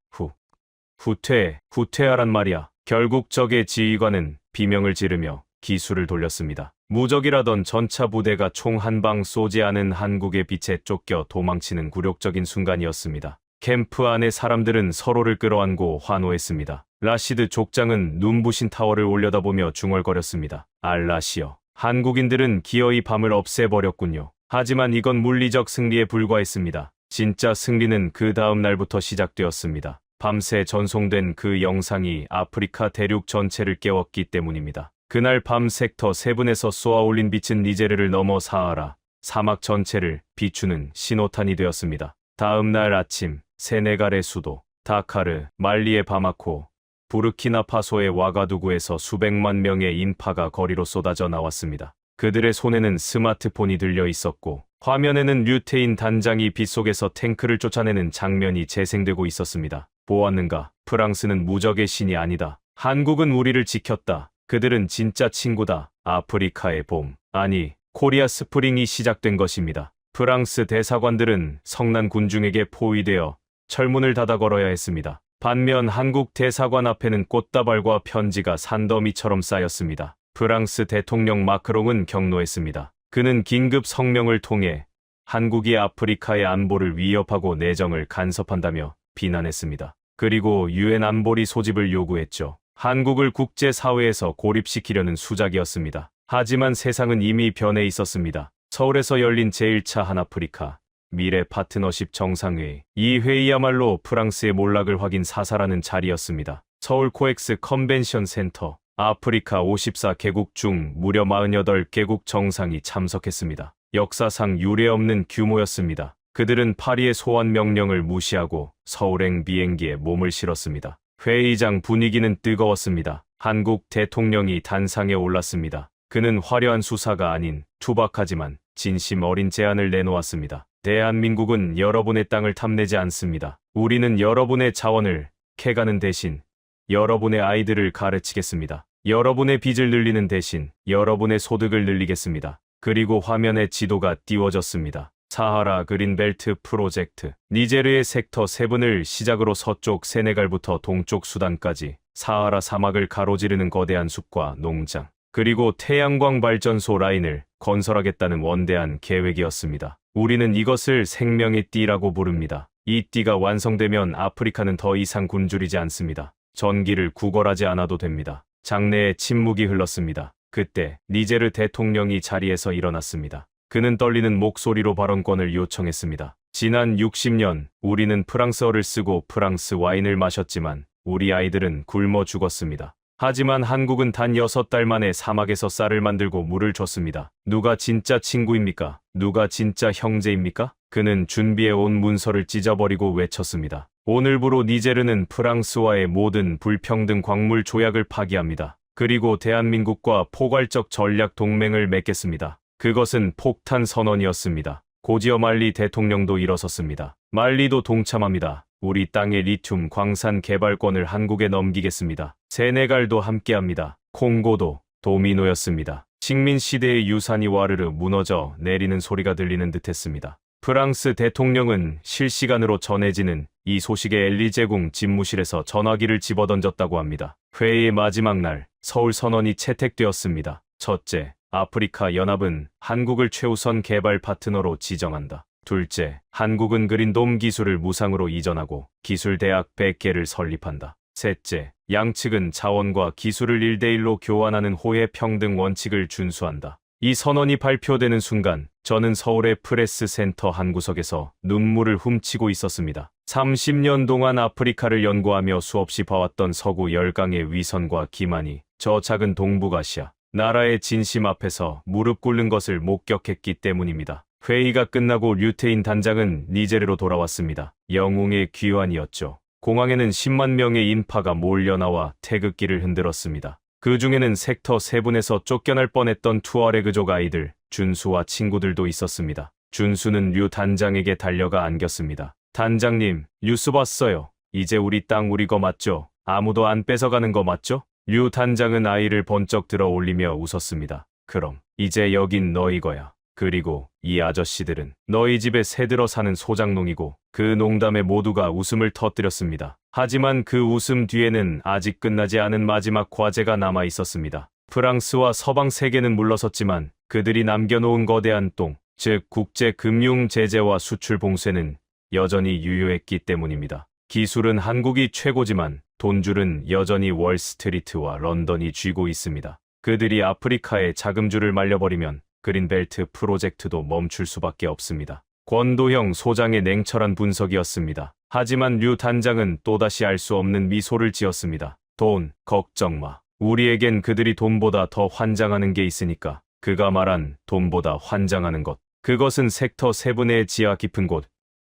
후퇴하란 말이야. 결국 적의 지휘관은 비명을 지르며 기술을 돌렸습니다. 무적이라던 전차 부대가 총 한 방 쏘지 않은 한국의 빛에 쫓겨 도망치는 굴욕적인 순간이었습니다. 캠프 안의 사람들은 서로를 끌어안고 환호했습니다. 라시드 족장은 눈부신 타워를 올려다보며 중얼거렸습니다. 알라시여. 한국인들은 기어이 밤을 없애버렸군요. 하지만 이건 물리적 승리에 불과했습니다. 진짜 승리는 그 다음 날부터 시작되었습니다. 밤새 전송된 그 영상이 아프리카 대륙 전체를 깨웠기 때문입니다. 그날 밤 섹터 7에서 쏘아올린 빛은 니제르를 넘어 사하라, 사막 전체를 비추는 신호탄이 되었습니다. 다음 날 아침, 세네갈의 수도, 다카르, 말리의 바마코, 부르키나파소의 와가두구에서 수백만 명의 인파가 거리로 쏟아져 나왔습니다. 그들의 손에는 스마트폰이 들려 있었고 화면에는 류테인 단장이 빛 속에서 탱크를 쫓아내는 장면이 재생되고 있었습니다. 보았는가? 프랑스는 무적의 신이 아니다. 한국은 우리를 지켰다. 그들은 진짜 친구다. 아프리카의 봄, 아니 코리아 스프링이 시작된 것입니다. 프랑스 대사관들은 성난 군중에게 포위되어 철문을 닫아 걸어야 했습니다. 반면 한국 대사관 앞에는 꽃다발과 편지가 산더미처럼 쌓였습니다. 프랑스 대통령 마크롱은 경로했습니다. 그는 긴급 성명을 통해 한국이 아프리카의 안보를 위협하고 내정을 간섭한다며 비난했습니다. 그리고 유엔 안보리 소집을 요구했죠. 한국을 국제사회에서 고립시키려는 수작이었습니다. 하지만 세상은 이미 변해 있었습니다. 서울에서 열린 제1차 한아프리카 미래 파트너십 정상회의. 이 회의야말로 프랑스의 몰락을 확인 사살하는 자리였습니다. 서울 코엑스 컨벤션 센터. 아프리카 54개국 중 무려 48개국 정상이 참석했습니다. 역사상 유례없는 규모였습니다. 그들은 파리의 소환 명령을 무시하고 서울행 비행기에 몸을 실었습니다. 회의장 분위기는 뜨거웠습니다. 한국 대통령이 단상에 올랐습니다. 그는 화려한 수사가 아닌 투박하지만 진심 어린 제안을 내놓았습니다. 대한민국은 여러분의 땅을 탐내지 않습니다. 우리는 여러분의 자원을 캐가는 대신 여러분의 아이들을 가르치겠습니다. 여러분의 빚을 늘리는 대신 여러분의 소득을 늘리겠습니다. 그리고 화면에 지도가 띄워졌습니다. 사하라 그린벨트 프로젝트. 니제르의 섹터 7을 시작으로 서쪽 세네갈부터 동쪽 수단까지 사하라 사막을 가로지르는 거대한 숲과 농장, 그리고 태양광 발전소 라인을 건설하겠다는 원대한 계획이었습니다. 우리는 이것을 생명의 띠라고 부릅니다. 이 띠가 완성되면 아프리카는 더 이상 굶주리지 않습니다. 전기를 구걸하지 않아도 됩니다. 장내에 침묵이 흘렀습니다. 그때 니제르 대통령이 자리에서 일어났습니다. 그는 떨리는 목소리로 발언권을 요청했습니다. 지난 60년 우리는 프랑스어를 쓰고 프랑스 와인을 마셨지만 우리 아이들은 굶어 죽었습니다. 하지만 한국은 단 6달 만에 사막에서 쌀을 만들고 물을 줬습니다. 누가 진짜 친구입니까? 누가 진짜 형제입니까? 그는 준비해온 문서를 찢어버리고 외쳤습니다. 오늘부로 니제르는 프랑스와의 모든 불평등 광물 조약을 파기합니다. 그리고 대한민국과 포괄적 전략 동맹을 맺겠습니다. 그것은 폭탄 선언이었습니다. 고지어 말리 대통령도 일어섰습니다. 말리도 동참합니다. 우리 땅의 리튬 광산 개발권을 한국에 넘기겠습니다. 세네갈도 함께합니다. 콩고도 도미노였습니다. 식민 시대의 유산이 와르르 무너져 내리는 소리가 들리는 듯했습니다. 프랑스 대통령은 실시간으로 전해지는 이 소식에 엘리제궁 집무실에서 전화기를 집어던졌다고 합니다. 회의의 마지막 날 서울 선언이 채택되었습니다. 첫째, 아프리카 연합은 한국을 최우선 개발 파트너로 지정한다. 둘째, 한국은 그린돔 기술을 무상으로 이전하고 기술대학 100개를 설립한다. 셋째, 양측은 자원과 기술을 1대1로 교환하는 호혜 평등 원칙을 준수한다. 이 선언이 발표되는 순간 저는 서울의 프레스 센터 한 구석에서 눈물을 훔치고 있었습니다. 30년 동안 아프리카를 연구하며 수없이 봐왔던 서구 열강의 위선과 기만이 저 작은 동북아시아 나라의 진심 앞에서 무릎 꿇는 것을 목격했기 때문입니다. 회의가 끝나고 류테인 단장은 니제르로 돌아왔습니다. 영웅의 귀환이었죠. 공항에는 10만 명의 인파가 몰려나와 태극기를 흔들었습니다. 그 중에는 섹터 7에서 쫓겨날 뻔했던 투어레그족 아이들, 준수와 친구들도 있었습니다. 준수는 류 단장에게 달려가 안겼습니다. 단장님, 뉴스 봤어요. 이제 우리 땅 우리 거 맞죠? 아무도 안 뺏어가는 거 맞죠? 류 단장은 아이를 번쩍 들어 올리며 웃었습니다. 그럼, 이제 여긴 너희 거야. 그리고 이 아저씨들은 너희 집에 새들어 사는 소장농이고 그 농담에 모두가 웃음을 터뜨렸습니다. 하지만 그 웃음 뒤에는 아직 끝나지 않은 마지막 과제가 남아 있었습니다. 프랑스와 서방 세계는 물러섰지만 그들이 남겨놓은 거대한 똥, 즉 국제 금융 제재와 수출 봉쇄는 여전히 유효했기 때문입니다. 기술은 한국이 최고지만 돈줄은 여전히 월스트리트와 런던이 쥐고 있습니다. 그들이 아프리카에 자금줄을 말려버리면 그린벨트 프로젝트도 멈출 수밖에 없습니다. 권도형 소장의 냉철한 분석이었습니다. 하지만 류 단장은 또다시 알 수 없는 미소를 지었습니다. 돈, 걱정 마. 우리에겐 그들이 돈보다 더 환장하는 게 있으니까. 그가 말한 돈보다 환장하는 것. 그것은 섹터 7의 지하 깊은 곳,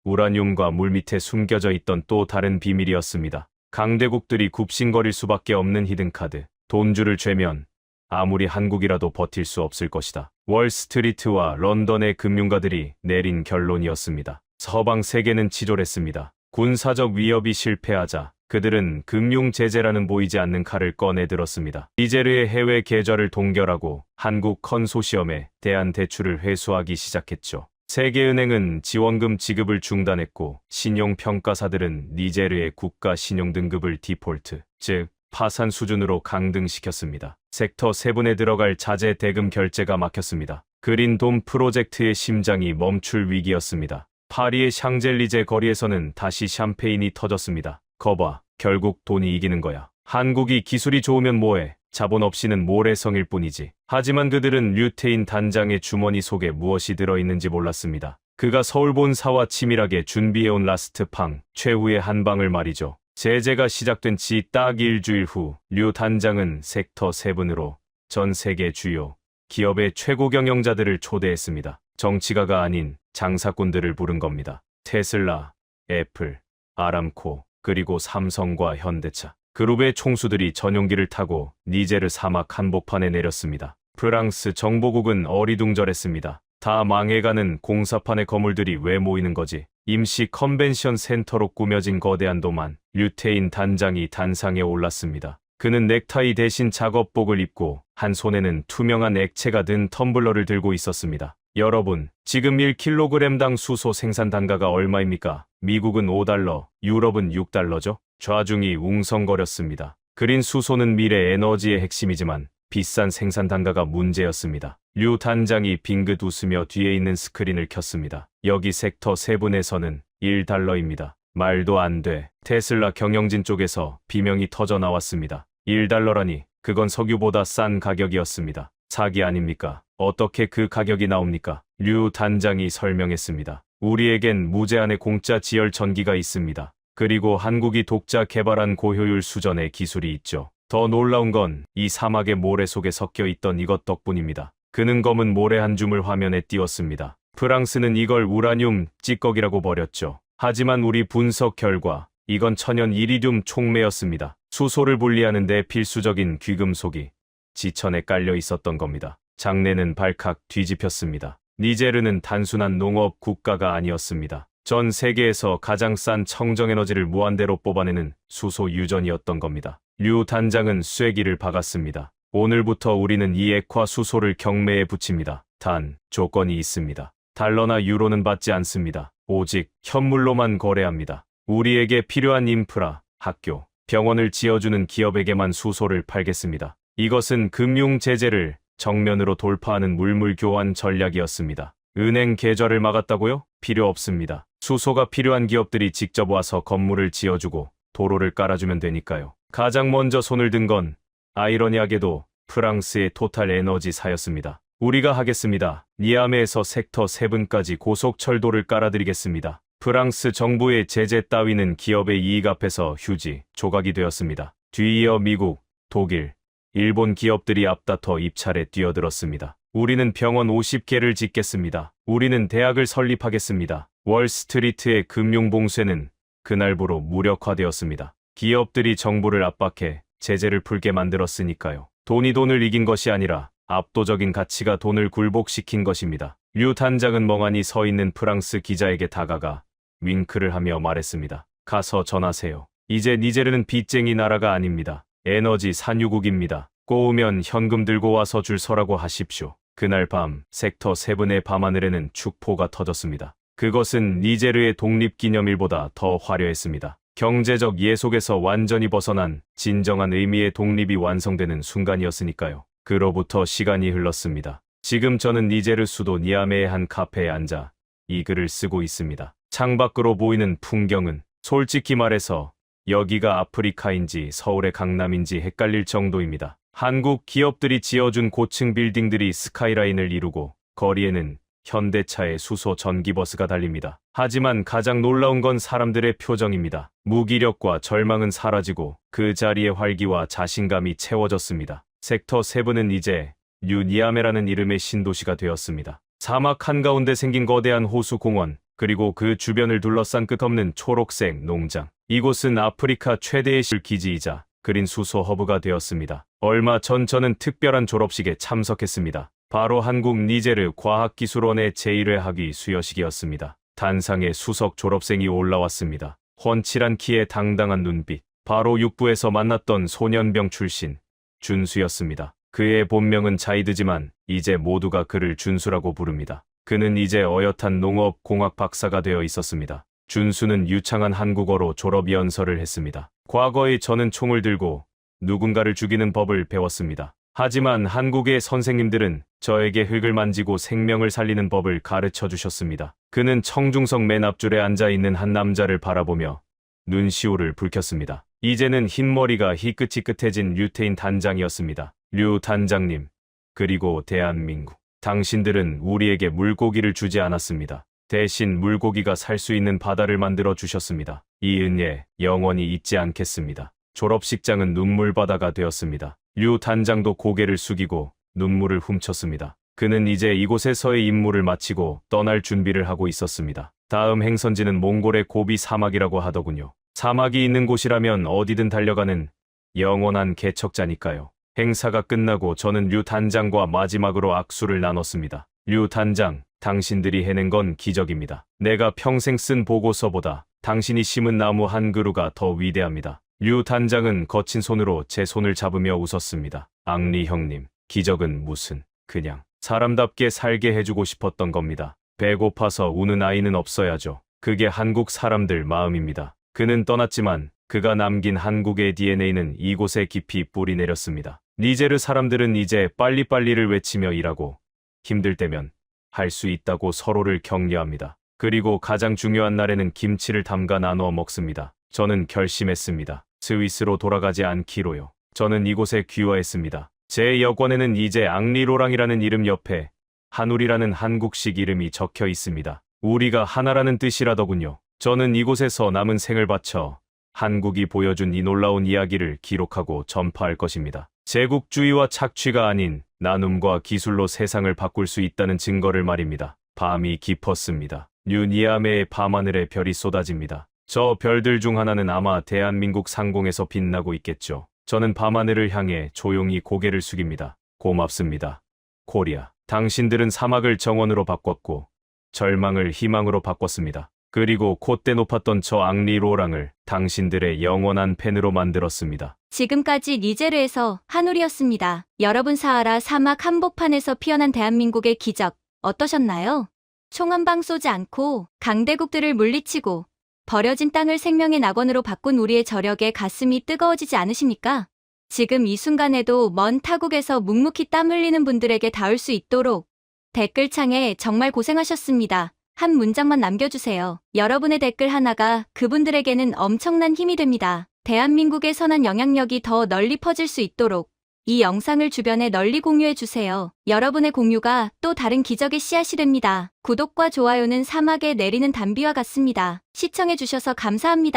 우라늄과 물밑에 숨겨져 있던 또 다른 비밀이었습니다. 강대국들이 굽신거릴 수밖에 없는 히든카드. 돈줄을 죄면 아무리 한국이라도 버틸 수 없을 것이다. 월스트리트와 런던의 금융가들이 내린 결론이었습니다. 서방 세계는 치졸했습니다. 군사적 위협이 실패하자 그들은 금융 제재라는 보이지 않는 칼을 꺼내 들었습니다. 니제르의 해외 계좌를 동결하고 한국 컨소시엄에 대한 대출을 회수하기 시작했죠. 세계은행은 지원금 지급을 중단했고 신용평가사들은 니제르의 국가 신용등급을 디폴트, 즉 파산 수준으로 강등시켰습니다. 섹터 7에 들어갈 자재 대금 결제가 막혔습니다. 그린돔 프로젝트의 심장이 멈출 위기였습니다. 파리의 샹젤리제 거리에서는 다시 샴페인이 터졌습니다. 거봐, 결국 돈이 이기는 거야. 한국이 기술이 좋으면 뭐해? 자본 없이는 모래성일 뿐이지. 하지만 그들은 류테인 단장의 주머니 속에 무엇이 들어있는지 몰랐습니다. 그가 서울 본사와 치밀하게 준비해온 라스트팡, 최후의 한 방을 말이죠. 제재가 시작된 지 딱 일주일 후 류 단장은 섹터 7으로 전 세계 주요 기업의 최고 경영자들을 초대했습니다. 정치가가 아닌 장사꾼들을 부른 겁니다. 테슬라, 애플, 아람코, 그리고 삼성과 현대차. 그룹의 총수들이 전용기를 타고 니제르 사막 한복판에 내렸습니다. 프랑스 정보국은 어리둥절했습니다. 다 망해가는 공사판의 건물들이 왜 모이는 거지? 임시 컨벤션 센터로 꾸며진 거대한 도만. 류테인 단장이 단상에 올랐습니다. 그는 넥타이 대신 작업복을 입고 한 손에는 투명한 액체가 든 텀블러를 들고 있었습니다. 여러분, 지금 1kg당 수소 생산 단가가 얼마입니까? 미국은 $5, 유럽은 $6죠? 좌중이 웅성거렸습니다. 그린 수소는 미래 에너지의 핵심이지만 비싼 생산 단가가 문제였습니다. 류 단장이 빙긋 웃으며 뒤에 있는 스크린을 켰습니다. 여기 섹터 7에서는 $1입니다. 말도 안 돼. 테슬라 경영진 쪽에서 비명이 터져 나왔습니다. $1라니, 그건 석유보다 싼 가격이었습니다. 사기 아닙니까? 어떻게 그 가격이 나옵니까? 류 단장이 설명했습니다. 우리에겐 무제한의 공짜 지열 전기가 있습니다. 그리고 한국이 독자 개발한 고효율 수전의 기술이 있죠. 더 놀라운 건 이 사막의 모래 속에 섞여 있던 이것 덕분입니다. 그는 검은 모래 한 줌을 화면에 띄웠습니다. 프랑스는 이걸 우라늄 찌꺼기라고 버렸죠. 하지만 우리 분석 결과 이건 천연 이리듐 촉매였습니다. 수소를 분리하는 데 필수적인 귀금속이 지천에 깔려 있었던 겁니다. 장내는 발칵 뒤집혔습니다. 니제르는 단순한 농업 국가가 아니었습니다. 전 세계에서 가장 싼 청정에너지를 무한대로 뽑아내는 수소 유전이었던 겁니다. 류 단장은 쐐기를 박았습니다. 오늘부터 우리는 이 액화 수소를 경매에 붙입니다. 단, 조건이 있습니다. 달러나 유로는 받지 않습니다. 오직 현물로만 거래합니다. 우리에게 필요한 인프라, 학교, 병원을 지어주는 기업에게만 수소를 팔겠습니다. 이것은 금융 제재를 정면으로 돌파하는 물물 교환 전략이었습니다. 은행 계좌를 막았다고요? 필요 없습니다. 수소가 필요한 기업들이 직접 와서 건물을 지어주고 도로를 깔아주면 되니까요. 가장 먼저 손을 든 건 아이러니하게도 프랑스의 토탈 에너지사였습니다. 우리가 하겠습니다. 니아메에서 섹터 7까지 고속철도를 깔아드리겠습니다. 프랑스 정부의 제재 따위는 기업의 이익 앞에서 휴지, 조각이 되었습니다. 뒤이어 미국, 독일, 일본 기업들이 앞다퉈 입찰에 뛰어들었습니다. 우리는 병원 50개를 짓겠습니다. 우리는 대학을 설립하겠습니다. 월스트리트의 금융봉쇄는 그날부로 무력화되었습니다. 기업들이 정부를 압박해 제재를 풀게 만들었으니까요. 돈이 돈을 이긴 것이 아니라 압도적인 가치가 돈을 굴복시킨 것입니다. 류 단장은 멍하니 서 있는 프랑스 기자에게 다가가 윙크를 하며 말했습니다. 가서 전하세요. 이제 니제르는 빚쟁이 나라가 아닙니다. 에너지 산유국입니다. 꼬우면 현금 들고 와서 줄 서라고 하십시오. 그날 밤 섹터 7의 밤하늘에는 축포가 터졌습니다. 그것은 니제르의 독립기념일보다 더 화려했습니다. 경제적 예속에서 완전히 벗어난 진정한 의미의 독립이 완성되는 순간이었으니까요. 그로부터 시간이 흘렀습니다. 지금 저는 니제르 수도 니아메의 한 카페에 앉아 이 글을 쓰고 있습니다. 창밖으로 보이는 풍경은 솔직히 말해서 여기가 아프리카인지 서울의 강남인지 헷갈릴 정도입니다. 한국 기업들이 지어준 고층 빌딩들이 스카이라인을 이루고 거리에는 현대차의 수소 전기버스가 달립니다. 하지만 가장 놀라운 건 사람들의 표정입니다. 무기력과 절망은 사라지고 그 자리에 활기와 자신감이 채워졌습니다. 섹터 7은 이제 뉴니아메라는 이름의 신도시가 되었습니다. 사막 한가운데 생긴 거대한 호수 공원, 그리고 그 주변을 둘러싼 끝없는 초록색 농장. 이곳은 아프리카 최대의 실기지이자 그린 수소 허브가 되었습니다. 얼마 전 저는 특별한 졸업식에 참석했습니다. 바로 한국 니제르 과학기술원의 제1회 학위 수여식이었습니다. 단상에 수석 졸업생이 올라왔습니다. 훤칠한 키에 당당한 눈빛, 바로 육부에서 만났던 소년병 출신 준수였습니다. 그의 본명은 자이드지만 이제 모두가 그를 준수라고 부릅니다. 그는 이제 어엿한 농업공학 박사가 되어 있었습니다. 준수는 유창한 한국어로 졸업 연설을 했습니다. 과거에 저는 총을 들고 누군가를 죽이는 법을 배웠습니다. 하지만 한국의 선생님들은 저에게 흙을 만지고 생명을 살리는 법을 가르쳐 주셨습니다. 그는 청중석 맨 앞줄에 앉아있는 한 남자를 바라보며 눈시울을 붉혔습니다. 이제는 흰머리가 희끗희끗해진 류태인 단장이었습니다. 류 단장님, 그리고 대한민국. 당신들은 우리에게 물고기를 주지 않았습니다. 대신 물고기가 살 수 있는 바다를 만들어 주셨습니다. 이 은혜 영원히 잊지 않겠습니다. 졸업식장은 눈물바다가 되었습니다. 류 단장도 고개를 숙이고 눈물을 훔쳤습니다. 그는 이제 이곳에서의 임무를 마치고 떠날 준비를 하고 있었습니다. 다음 행선지는 몽골의 고비 사막이라고 하더군요. 사막이 있는 곳이라면 어디든 달려가는 영원한 개척자니까요. 행사가 끝나고 저는 류 단장과 마지막으로 악수를 나눴습니다. 류 단장, 당신들이 해낸 건 기적입니다. 내가 평생 쓴 보고서보다 당신이 심은 나무 한 그루가 더 위대합니다. 류 단장은 거친 손으로 제 손을 잡으며 웃었습니다. 앙리 형님, 기적은 무슨, 그냥 사람답게 살게 해주고 싶었던 겁니다. 배고파서 우는 아이는 없어야죠. 그게 한국 사람들 마음입니다. 그는 떠났지만 그가 남긴 한국의 DNA는 이곳에 깊이 뿌리 내렸습니다. 니제르 사람들은 이제 빨리빨리를 외치며 일하고 힘들 때면 할 수 있다고 서로를 격려합니다. 그리고 가장 중요한 날에는 김치를 담가 나누어 먹습니다. 저는 결심했습니다. 스위스로 돌아가지 않기로요. 저는 이곳에 귀화했습니다. 제 여권에는 이제 앙리로랑이라는 이름 옆에 한울이라는 한국식 이름이 적혀 있습니다. 우리가 하나라는 뜻이라더군요. 저는 이곳에서 남은 생을 바쳐 한국이 보여준 이 놀라운 이야기를 기록하고 전파할 것입니다. 제국주의와 착취가 아닌 나눔과 기술로 세상을 바꿀 수 있다는 증거를 말입니다. 밤이 깊었습니다. 뉴니아메의 밤하늘에 별이 쏟아집니다. 저 별들 중 하나는 아마 대한민국 상공에서 빛나고 있겠죠. 저는 밤하늘을 향해 조용히 고개를 숙입니다. 고맙습니다. 코리아. 당신들은 사막을 정원으로 바꿨고 절망을 희망으로 바꿨습니다. 그리고 콧대 높았던 저 앙리 로랑을 당신들의 영원한 팬으로 만들었습니다. 지금까지 니제르에서 한울이었습니다. 여러분, 사하라 사막 한복판에서 피어난 대한민국의 기적 어떠셨나요? 총 한 방 쏘지 않고 강대국들을 물리치고 버려진 땅을 생명의 낙원으로 바꾼 우리의 저력에 가슴이 뜨거워지지 않으십니까? 지금 이 순간에도 먼 타국에서 묵묵히 땀 흘리는 분들에게 닿을 수 있도록 댓글창에 정말 고생하셨습니다. 한 문장만 남겨주세요. 여러분의 댓글 하나가 그분들에게는 엄청난 힘이 됩니다. 대한민국의 선한 영향력이 더 널리 퍼질 수 있도록 이 영상을 주변에 널리 공유해주세요. 여러분의 공유가 또 다른 기적의 씨앗이 됩니다. 구독과 좋아요는 사막에 내리는 단비와 같습니다. 시청해주셔서 감사합니다.